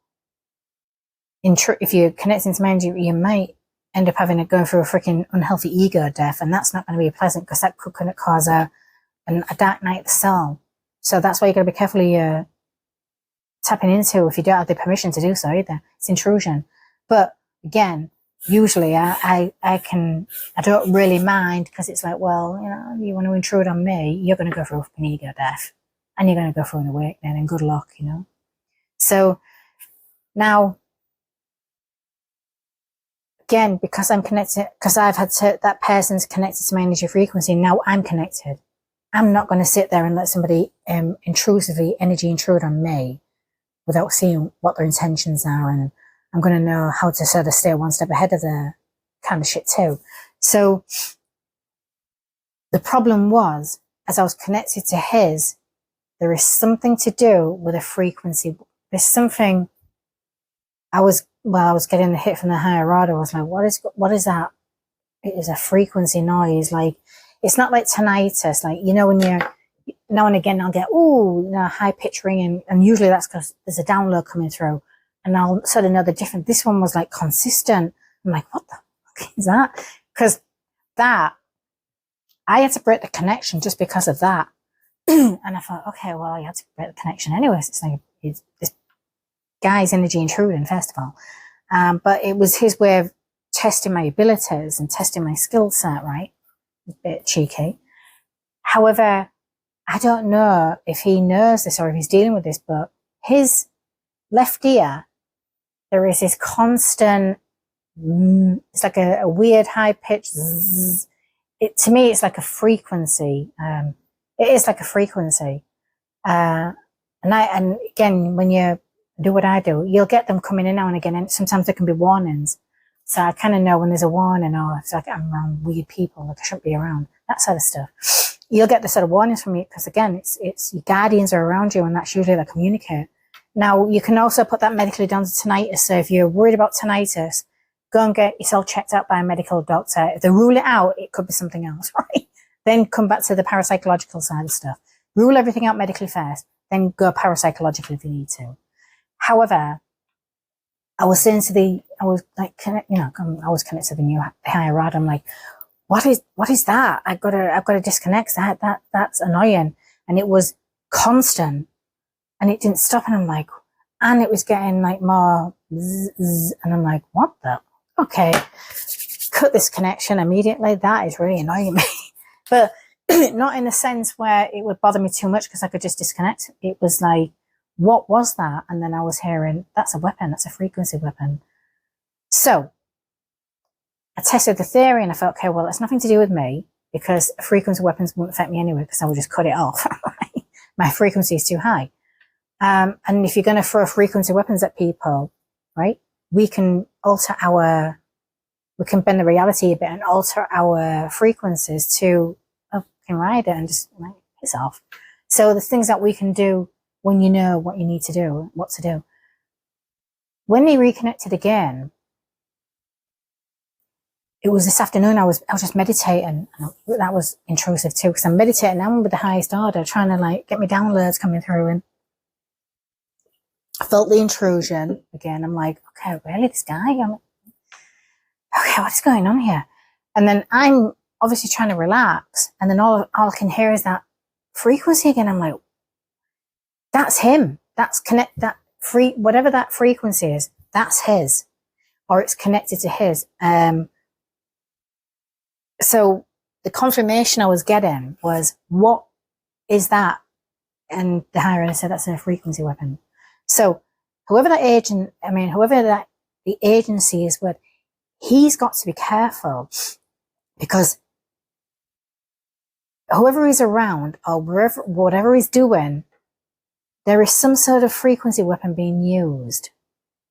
A: connecting to my energy, you might end up going through a freaking unhealthy ego death, and that's not going to be pleasant, because that could cause a dark night of the soul. So that's why you got to be careful you're tapping into, if you don't have the permission to do so either. It's intrusion. But again, usually I don't really mind, because it's like, well, you want to intrude on me, you're going to go through an ego death, and you're going to go through an awakening, and good luck, So now, again, because I'm connected, because I've had that person's connected to my energy frequency, now I'm connected. I'm not going to sit there and let somebody intrusively energy intrude on me without seeing what their intentions are, and I'm going to know how to sort of stay one step ahead of the kind of shit too. So the problem was, as I was connected to his, there is something to do with a frequency. There's something. I was getting the hit from the higher order. I was like, what is that? It is a frequency noise. Like, it's not like tinnitus. Like, when you're, now and again, I'll get, high pitch ringing. And usually that's because there's a download coming through, and I'll sort of know the difference. This one was like consistent. I'm like, what the fuck is that? Because I had to break the connection just because of that. And I thought, okay, well, I had to break the connection anyways. It's like, this guy's energy intruding, first of all. But it was his way of testing my abilities and testing my skill set, right? A bit cheeky. However, I don't know if he knows this or if he's dealing with this, but his left ear, there is this constant, it's like a weird high pitch. To me, it's like a frequency. It is like a frequency. And again, when you do what I do, you'll get them coming in now and again, and sometimes there can be warnings. So I kind of know when there's a warning, or it's like I'm around weird people, like I shouldn't be around, that sort of stuff. You'll get the sort of warnings from you, because again, it's your guardians are around you, and that's usually they communicate. Now, you can also put that medically down to tinnitus. So if you're worried about tinnitus, go and get yourself checked out by a medical doctor. If they rule it out, it could be something else, right? Then come back to the parapsychological side of stuff. Rule everything out medically first, then go parapsychological if you need to. However, I was connected to the new higher rod. I'm like, what is that? I've got to disconnect that. That's annoying. And it was constant, and it didn't stop. And I'm like, and it was getting like more zzz, and I'm like, what the? Okay. Cut this connection immediately. That is really annoying me. But not in a sense where it would bother me too much because I could just disconnect. It was like, what was that? And then I was hearing, that's a weapon, that's a frequency weapon. So I tested the theory and I thought, okay, well, it's nothing to do with me because frequency weapons wouldn't affect me anyway because I would just cut it off. My frequency is too high. And if you're going to throw frequency weapons at people, right, we can bend the reality a bit and alter our frequencies to ride it and just like piss off. So the things that we can do when you know what you need to do, what to do. When they reconnected again, it was this afternoon. I was just meditating. And that was intrusive too, because I'm meditating. I'm with the highest order, trying to like get my downloads coming through, and I felt the intrusion again. I'm like, okay, really, this guy? Okay, what's going on here? And then I'm obviously trying to relax, and then all I can hear is that frequency again. I'm like, that's him. That's whatever that frequency is, that's his, or it's connected to his. So the confirmation I was getting was, what is that? And the higher end said, that's a frequency weapon. So whoever that agent, whoever that the agency is with, he's got to be careful, because whoever is around or whatever he's doing, there is some sort of frequency weapon being used,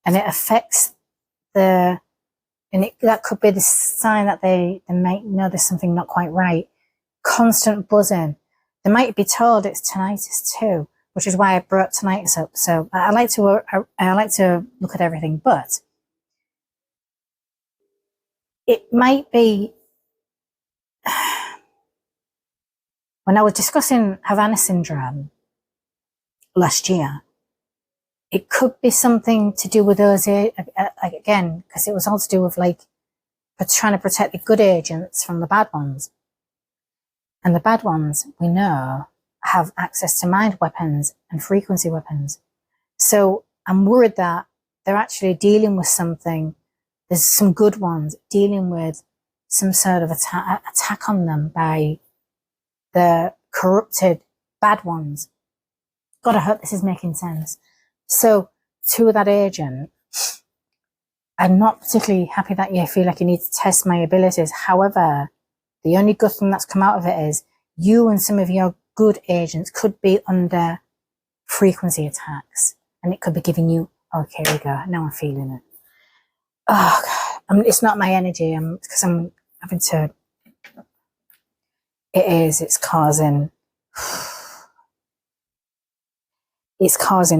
A: and it affects that could be the sign that they might know there's something not quite right. Constant buzzing. They might be told it's tinnitus too, which is why I brought tinnitus up. So I like to look at everything, but it might be. When I was discussing Havana syndrome last year, it could be something to do with those, again, because it was all to do with like trying to protect the good agents from the bad ones. And the bad ones, we know, have access to mind weapons and frequency weapons. So I'm worried that they're actually dealing with something. There's some good ones dealing with some sort of attack on them by the corrupted bad ones. God, I hope this is making sense. So to that agent, I'm not particularly happy that you feel like you need to test my abilities. However, the only good thing that's come out of it is you and some of your good agents could be under frequency attacks, and it could be giving you, okay, here we go, now I'm feeling it. Oh God, it's not my energy, because I'm having to, it's causing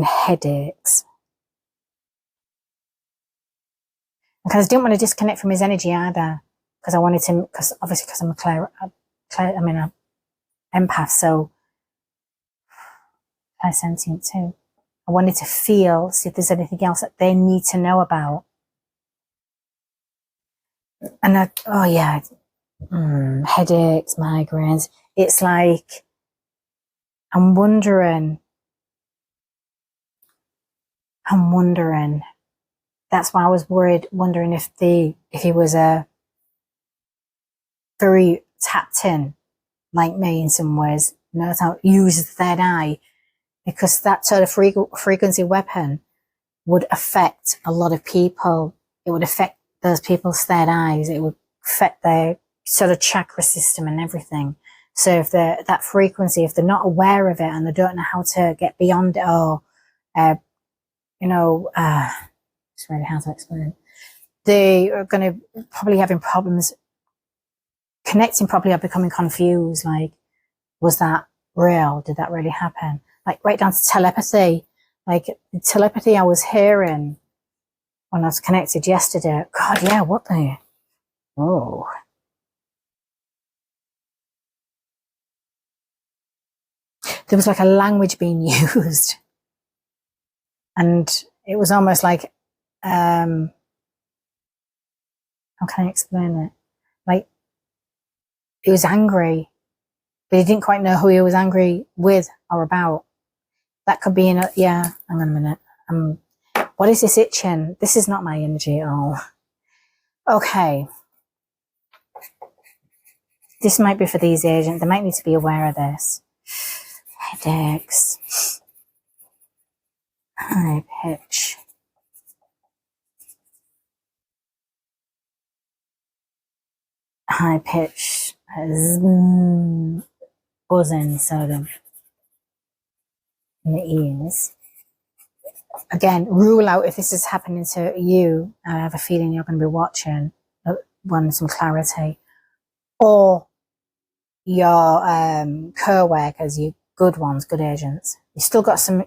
A: headaches. Because I didn't want to disconnect from his energy either, because I wanted to, because I'm an empath, so I'm sentient too. I wanted to see if there's anything else that they need to know about. And headaches, migraines. It's like, I'm wondering. That's why I was wondering if he was very tapped in, like me in some ways, knows how to use the third eye, because that sort of frequency weapon would affect a lot of people. It would affect those people's third eyes. It would affect their sort of chakra system and everything. So if that frequency, if they're not aware of it and they don't know how to get beyond it, or it's really hard to explain. They are going to probably having problems connecting properly, or becoming confused. Like, was that real? Did that really happen? Like right down to telepathy. Like the telepathy I was hearing when I was connected yesterday. God, yeah, what the? Oh. There was like a language being used. And it was almost like, how can I explain it? Like, he was angry, but he didn't quite know who he was angry with or about. That could be hang on a minute. What is this itching? This is not my energy at all. Okay. this might be for these agents. They might need to be aware of this. Headaches. High pitch. High pitch. Buzzing sort of in the ears. Again, rule out if this is happening to you. I have a feeling you're going to be watching, wanting some clarity. Or your co-workers, you good ones, good agents. You still got some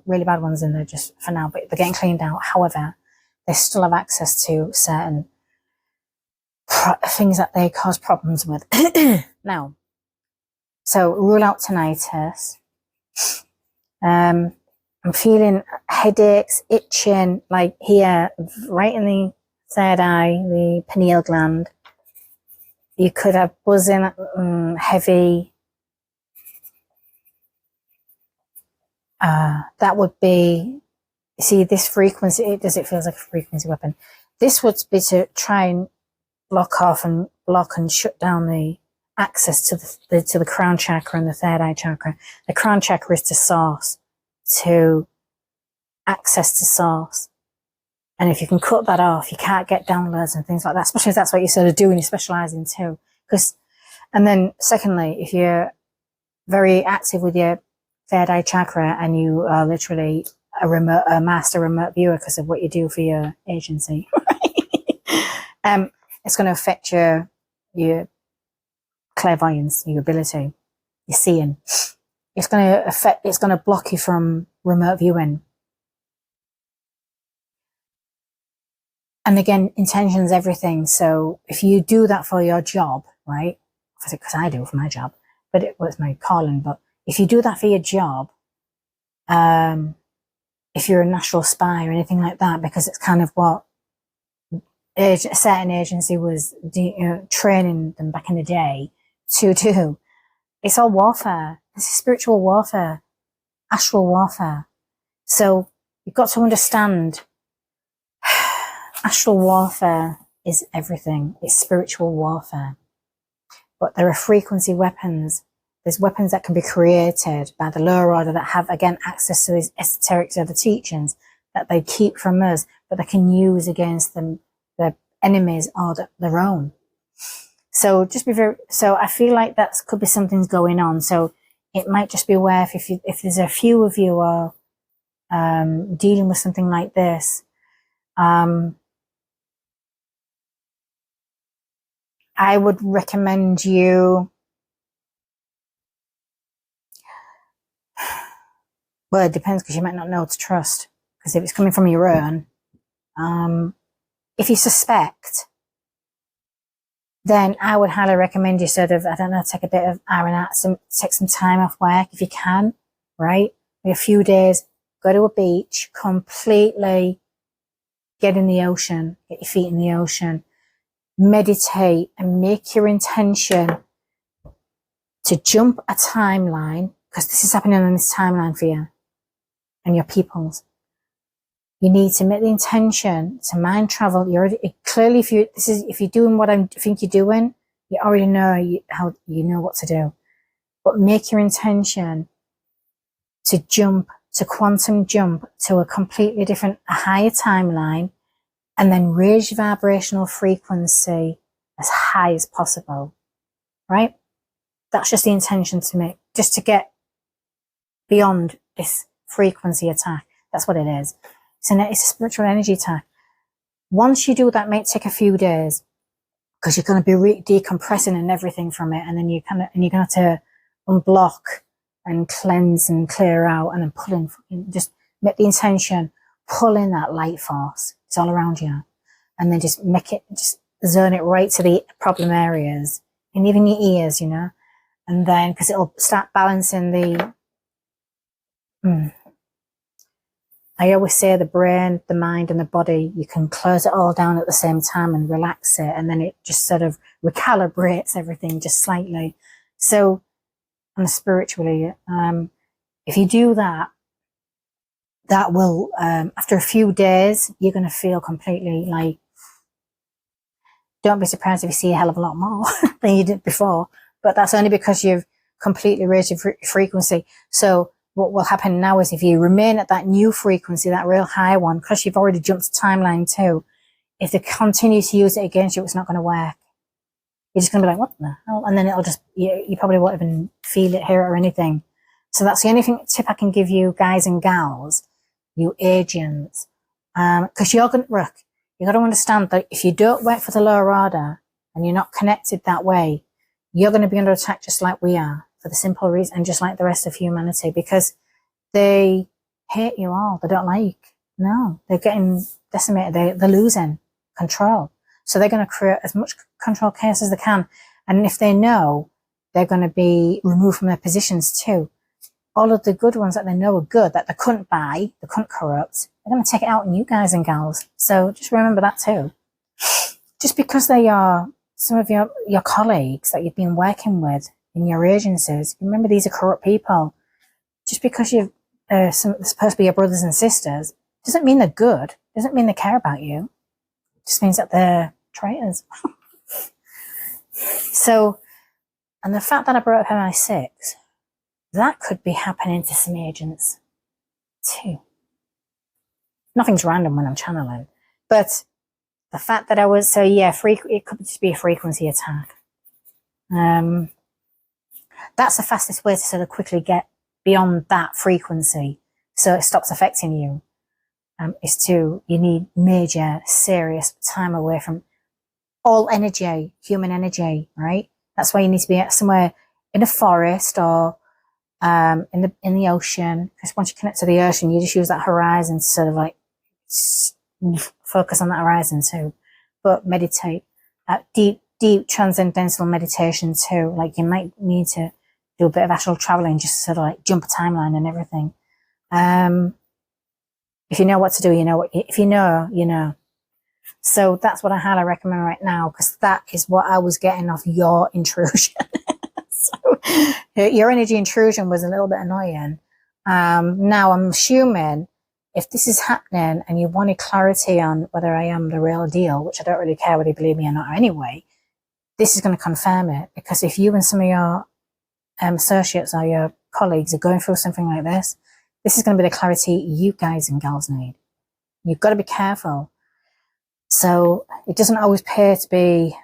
A: really bad ones in there just for now, but they're getting cleaned out. However, they still have access to certain things that they cause problems with. Now, so rule out tinnitus. I'm feeling headaches, itching, like here, right in the third eye, the pineal gland. You could have buzzing, heavy. That would be, see this frequency, it feels like a frequency weapon. This would be to try and block off and block and shut down the access to the crown chakra and the third eye chakra. The crown chakra is to source, to access to source. And if you can cut that off, you can't get downloads and things like that, especially if that's what you're sort of doing, you specialize in too. And then secondly, if you're very active with your third eye chakra and you are literally a master remote viewer because of what you do for your agency, it's going to affect your clairvoyance, your ability, your seeing. It's going to block you from remote viewing. And again, intention's everything. So if you do that for your job, right? Because I do for my job, but it was my calling. But if you do that for your job, if you're a natural spy or anything like that, because it's kind of what a certain agency was training them back in the day to do. It's all warfare. This is spiritual warfare, astral warfare. So you've got to understand astral warfare is everything. It's spiritual warfare. But there are frequency weapons. There's weapons that can be created by the lower order that have, again, access to these esoteric sort of teachings that they keep from us, but they can use against them, their enemies or their own. So just be so I feel like that could be something's going on. So it might just be worth, if there's a few of you are dealing with something like this, I would recommend you, well, it depends because you might not know to trust, because if it's coming from your own, if you suspect, then I would highly recommend you sort of, I don't know, take a bit of take some time off work if you can, right? Maybe a few days, go to a beach, completely get in the ocean, get your feet in the ocean, meditate and make your intention to jump a timeline, because this is happening on this timeline for you and your peoples. You need to make the intention to mind travel. You already, clearly, if you're doing what I think you're doing, you already know how you know what to do. But make your intention to quantum jump to a completely different, a higher timeline, and then raise your vibrational frequency as high as possible, right? That's just the intention to make, just to get beyond this frequency attack. That's what it is. So it's a spiritual energy attack. Once you do that, it might take a few days because you're going to be decompressing and everything from it, and then you're going to have to unblock and cleanse and clear out, and then pull in. Just make the intention, pull in that light force. It's all around you, and then just just zone it right to the problem areas, and even your ears, and then because it'll start balancing the. I always say the brain, the mind and the body, you can close it all down at the same time and relax it, and then it just sort of recalibrates everything just slightly. So, and spiritually, if you do that, that will, after a few days, you're going to feel completely like, don't be surprised if you see a hell of a lot more than you did before. But that's only because you've completely raised your frequency. So what will happen now is if you remain at that new frequency, that real high one, because you've already jumped to timeline 2, if they continue to use it against you, it's not going to work. You're just going to be like, what the hell? And then it'll just, you probably won't even feel it, hear it, or anything. So that's the only tip I can give you, guys and gals, you agents. Because you're going to, look, you got to understand that if you don't work for the lower order and you're not connected that way, you're going to be under attack just like we are, for the simple reason, and just like the rest of humanity, because they hate you all. They don't like. No, they're getting decimated. They're losing control. So they're going to create as much control chaos as they can. And if they know, they're going to be removed from their positions too. All of the good ones that they know are good, that they couldn't buy, they couldn't corrupt, they're going to take it out on you guys and gals. So just remember that too. Just because they are some of your colleagues that you've been working with in your agencies, remember these are corrupt people. Just because you're supposed to be your brothers and sisters, doesn't mean they're good, doesn't mean they care about you. It just means that they're traitors. So, and the fact that I brought up MI6, that could be happening to some agents too. Nothing's random when I'm channeling, but the fact that I was, so yeah, it could just be a frequency attack. That's the fastest way to sort of quickly get beyond that frequency so it stops affecting you. You need major, serious time away from all energy, human energy, right? That's why you need to be somewhere in a forest or in the ocean, because once you connect to the ocean, you just use that horizon to sort of like focus on that horizon too. But meditate, deep transcendental meditation too. Like you might need to do a bit of astral traveling, just sort of like jump a timeline and everything. If you know what to do, you know what. If you know, you know. So that's what I highly recommend right now, because that is what I was getting off your intrusion. So your energy intrusion was a little bit annoying. Now I'm assuming if this is happening and you wanted clarity on whether I am the real deal, which I don't really care whether you believe me or not anyway, this is going to confirm it. Because if you and some of your associates or your colleagues are going through something like this is going to be the clarity you guys and gals need. You've got to be careful. So it doesn't always pay to be,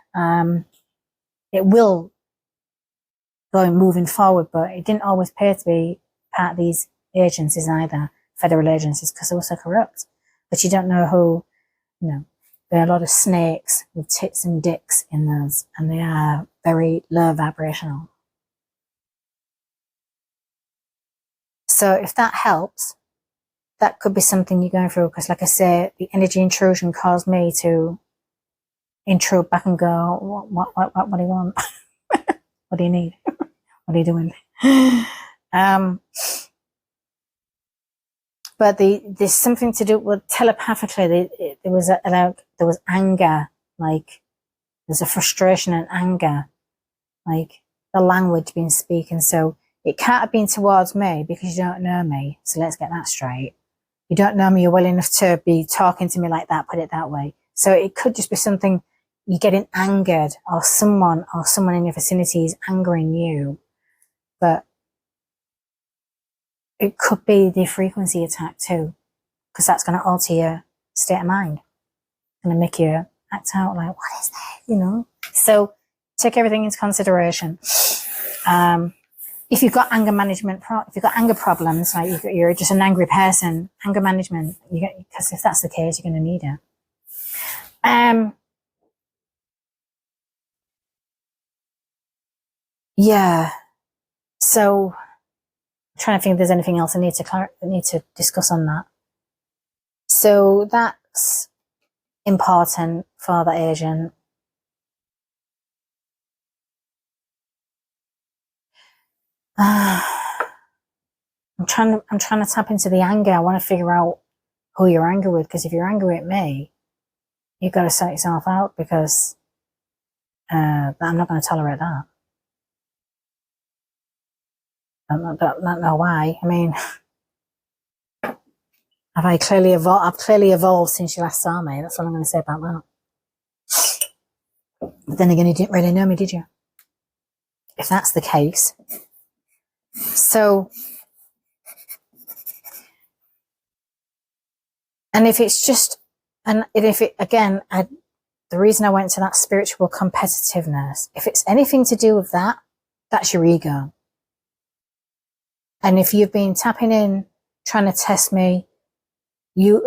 A: it will go moving forward, but it didn't always pay to be part of these agencies either, federal agencies, because they're also corrupt. But you don't know who, there are a lot of snakes with tits and dicks in those, and they are very low vibrational. So if that helps, that could be something you're going through, because like I say, the energy intrusion caused me to intrude back and go, what do you want? What do you need? What are you doing? But there's something to do with telepathically. There was anger, like there's a frustration and anger, like the language being spoken. So it can't have been towards me because you don't know me. So let's get that straight. You don't know me, you're well enough to be talking to me like that, put it that way. So it could just be something you're getting angered, or someone in your vicinity is angering you. But it could be the frequency attack too, because that's going to alter your state of mind. It's going to make you act out like, what is that? So take everything into consideration. If you've got anger management, if you've got anger problems, like you're just an angry person, anger management, because if that's the case, you're going to need it. Yeah. So I'm trying to think if there's anything else I need to discuss on that. So that's important for the agent. I'm trying to tap into the anger. I want to figure out who you're angry with, because if you're angry at me, you've got to sort yourself out, because I'm not going to tolerate that. I don't know why. I mean, I've clearly evolved since you last saw me. That's what I'm going to say about that. But then again, you didn't really know me, did you? If that's the case. So, and if it's just, and if it, again, the reason I went to that spiritual competitiveness, if it's anything to do with that, that's your ego. And if you've been tapping in, trying to test me, you,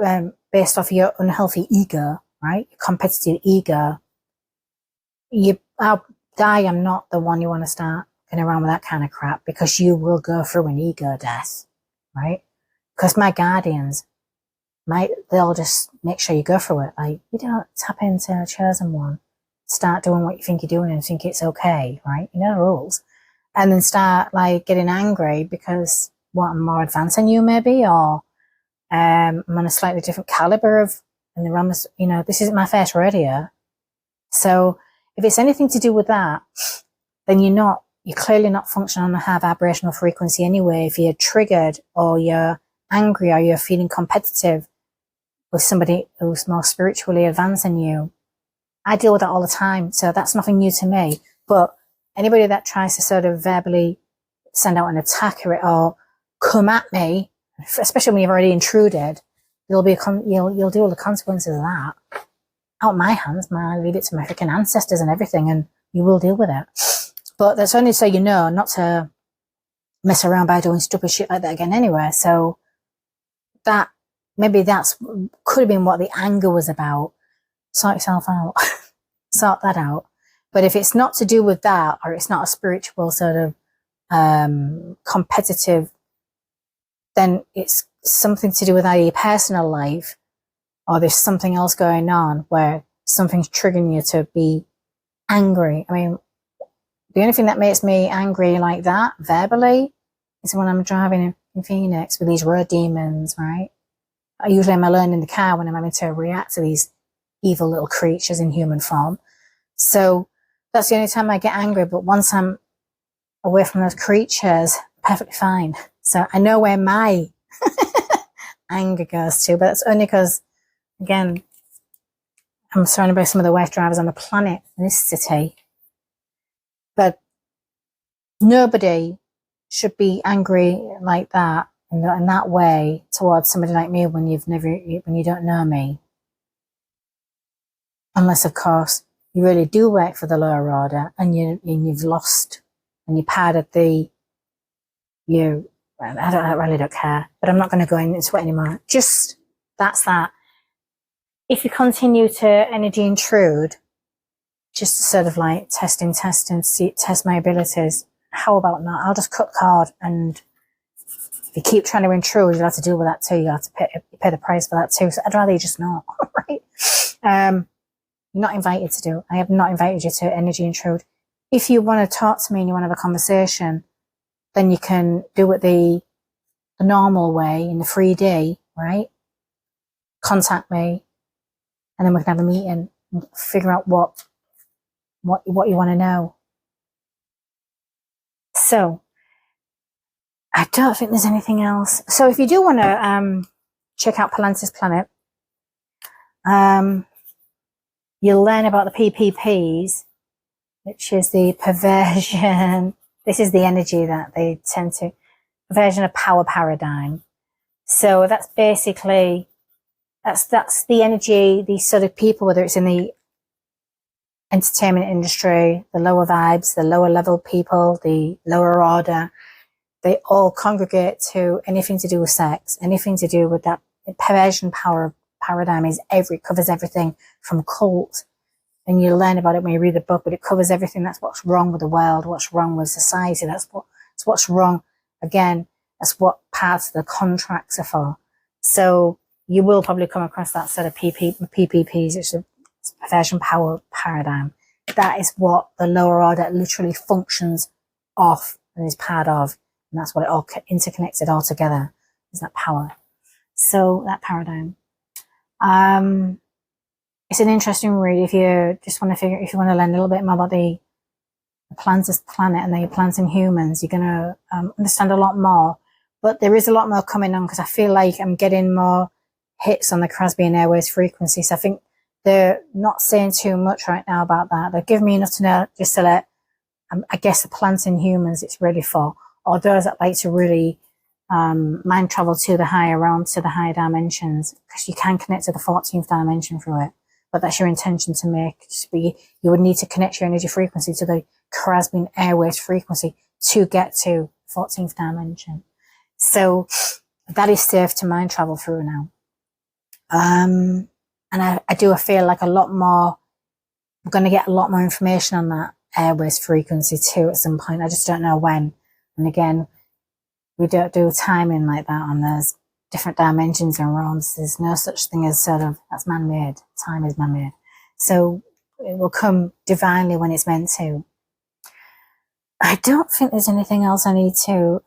A: based off your unhealthy ego, right? Your competitive ego, I'll die. I'm not the one you want to start going around with that kind of crap, because you will go through an ego death, right? Because my guardians, they'll just make sure you go through it. Like, you don't tap into a chosen one, start doing what you think you're doing and think it's okay, right? You know the rules. And then start like getting angry because I'm more advanced than you maybe, or I'm on a slightly different caliber of, in the realm of, this isn't my first rodeo. So if it's anything to do with that, then you're clearly not functioning on a high vibrational frequency anyway. If you're triggered or you're angry or you're feeling competitive with somebody who's more spiritually advanced than you, I deal with that all the time. So that's nothing new to me. But anybody that tries to sort of verbally send out an attack or come at me, especially when you've already intruded, you'll deal with the consequences of that. Out my hands, I leave it to my freaking ancestors and everything, and you will deal with it. But that's only so you know not to mess around by doing stupid shit like that again anyway. So that, maybe could have been what the anger was about. Sort yourself out. Sort that out. But if it's not to do with that, or it's not a spiritual sort of competitive, then it's something to do with either your personal life, or there's something else going on where something's triggering you to be angry. I mean, the only thing that makes me angry like that verbally is when I'm driving in Phoenix with these road demons, right? Usually I'm alone in the car when I'm having to react to these evil little creatures in human form. So that's the only time I get angry. But once I'm away from those creatures, perfectly fine. So I know where my anger goes to, but that's only because, again, I'm surrounded by some of the worst drivers on the planet in this city. But nobody should be angry like that, in that way, towards somebody like me when you don't know me. Unless, of course, you really do work for the lower order and you've lost and you're part of I really don't care, but I'm not going to go into it anymore. Just, that's that. If you continue to energy intrude, just to sort of like test my abilities, how about not? I'll just cut cord, and if you keep trying to intrude, you'll have to deal with that too. You'll have to pay the price for that too. So I'd rather you just not, right? You're not invited to do. I have not invited you to energy intrude. If you want to talk to me and you want to have a conversation, then you can do it the normal way in the 3D, right? Contact me, and then we can have a meeting and figure out what you want to know. So I don't think there's anything else. So if you do want to check out Polantun Planet, you'll learn about the PPPs, which is the perversion. This is the energy that they tend to, perversion of power paradigm. So that's basically, that's the energy, these sort of people, whether it's in the entertainment industry, the lower vibes, the lower level people, the lower order, they all congregate to anything to do with sex, anything to do with that perversion power paradigm covers everything from cult, and you learn about it when you read the book, but it covers everything. That's what's wrong with the world, what's wrong with society, that's what's wrong. Again, that's what parts of the contracts are for. So you will probably come across that sort of PPPs, it's a perversion power paradigm. That is what the lower order literally functions off and is part of, and that's what it all interconnected all together, is that power. So that paradigm. It's an interesting read if you just want to if you want to learn a little bit more about the Polantun planet and the Polantun humans, you're going to understand a lot more. But there is a lot more coming on, because I feel like I'm getting more hits on the Crosby and Airways frequency. So I think they're not saying too much right now about that. They've given me enough to know just to let, I guess, the plants and humans it's really for, or those that like to really mind travel to the higher realms, to the higher dimensions, because you can connect to the 14th dimension through it. But that's your intention to make. You would need to connect your energy frequency to the Carasbian airwaves frequency to get to 14th dimension. So that is safe to mind travel through now. And I do feel like a lot more, I'm going to get a lot more information on that airwaves frequency too at some point. I just don't know when. And again, we don't do timing like that on those different dimensions and realms. There's no such thing as sort of, that's man-made. Time is man-made. So it will come divinely when it's meant to. I don't think there's anything else I need to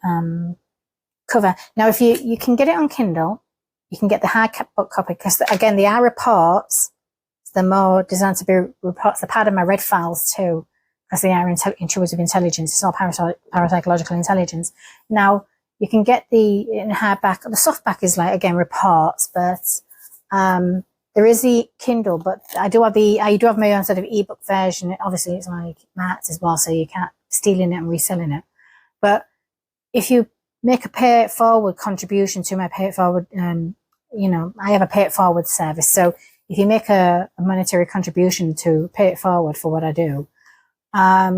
A: cover. Now, if you can get it on Kindle, you can get the hard book copy, because again, they are reports. They're more designed to be reports. They're part of my red files too, because they are intuitive intelligence. It's not parapsychological intelligence. Now, you can get in hardback. The softback is like, again, reports, but there is the Kindle, but I do have my own sort of ebook version. Obviously, it's like Matt's as well, so you can't stealing it and reselling it. But if you make a pay it forward contribution to my pay it forward, I have a pay it forward service. So if you make a monetary contribution to pay it forward for what I do, I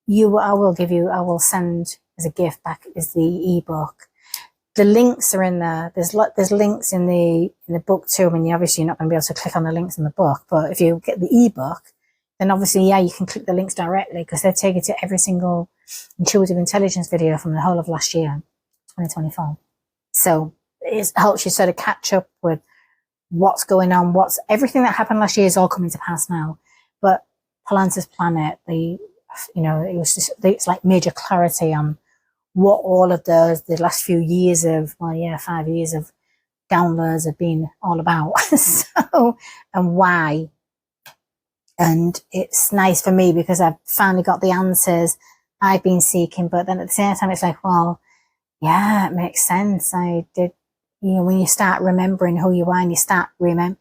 A: will send as a gift back is the ebook. The links are in there. There's links in the book too. I mean, you're obviously not going to be able to click on the links in the book, but if you get the ebook, then obviously, you can click the links directly, because they take you to every single intuitive intelligence video from the whole of last year, 2024. So it helps you sort of catch up with what's going on. Everything that happened last year is all coming to pass now. But Polantun planet, it's like major clarity on what all of the last few years of, 5 years of downloads have been all about. So, and why. And it's nice for me because I've finally got the answers I've been seeking. But then at the same time, it's like, well, yeah, it makes sense. I did, when you start remembering who you are and you start the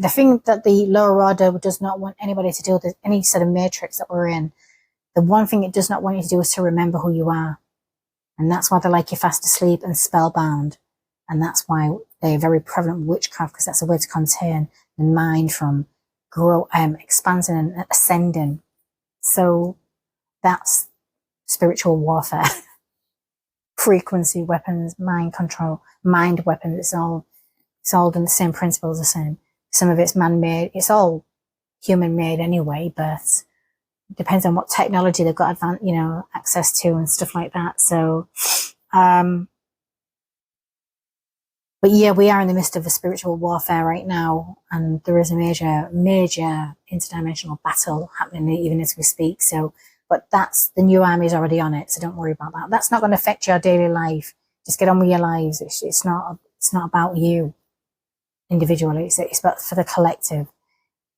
A: thing that the lower order does not want anybody to do, any sort of matrix that we're in, the one thing it does not want you to do is to remember who you are. And that's why they like you fast asleep and spellbound. And that's why they're very prevalent with witchcraft, because that's a way to contain the mind from expanding and ascending. So that's spiritual warfare. Frequency weapons, mind control, mind weapons. It's all done the same principles, the same. Some of it's man-made. It's all human-made anyway, but it depends on what technology they've got access to and stuff like that. So, but yeah, we are in the midst of a spiritual warfare right now, and there is a major interdimensional battle happening even as we speak. So, but that's, the new army is already on it, so don't worry about that. That's not going to affect your daily life. Just get on with your lives. It's not about you individually. It's about for the collective.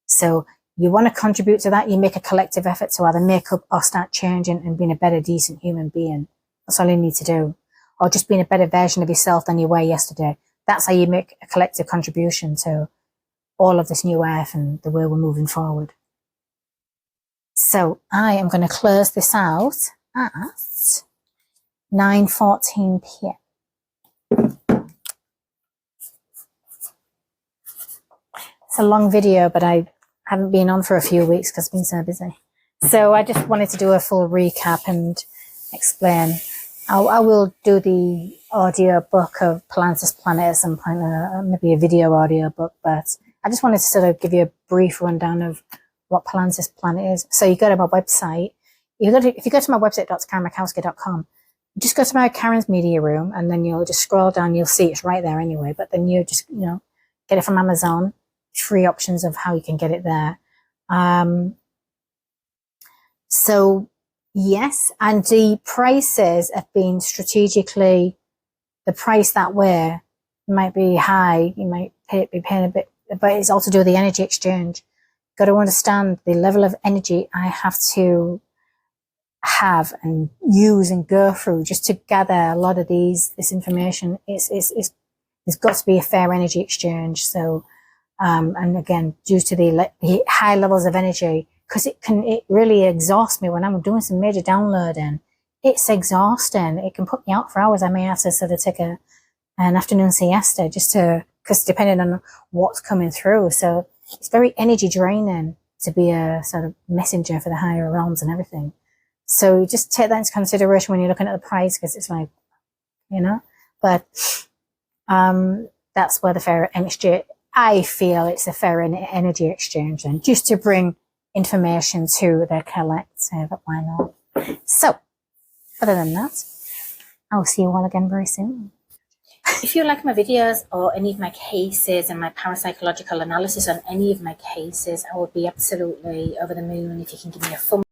A: So you want to contribute to that, you make a collective effort to either make up or start changing and being a better, decent human being. That's all you need to do. Or just being a better version of yourself than you were yesterday. That's how you make a collective contribution to all of this new earth and the way we're moving forward. So I am going to close this out at 9:14 p.m. It's a long video, but I haven't been on for a few weeks because I've been so busy. So I just wanted to do a full recap and explain. I will do the audio book of Polantun Planet at some point, maybe a video audio book, but I just wanted to sort of give you a brief rundown of what Polantun Planet is. So you go to my website. If you go to my website, drkarenmakowski.com, just go to my Karen's Media Room, and then you'll just scroll down. You'll see it's right there anyway, but then you just, get it from Amazon. Free options of how you can get it there. So yes, and the prices have been strategically, the price that way might be high. You might be paying a bit, but it's all to do with the energy exchange. Got to understand the level of energy I have to have and use and go through just to gather a lot of this information. There's got to be a fair energy exchange. So, And again, due to the high levels of energy, because it really exhausts me when I'm doing some major downloading. It's exhausting. It can put me out for hours. I may have to sort of take an afternoon siesta because depending on what's coming through. So it's very energy draining to be a sort of messenger for the higher realms and everything. So just take that into consideration when you're looking at the price, because it's like, but that's where the fair exchange, I feel it's a fair energy exchange, and just to bring information to the collective. Why not? So other than that, I'll see you all again very soon. If you like my videos or any of my cases and my parapsychological analysis on any of my cases, I would be absolutely over the moon if you can give me a thumbs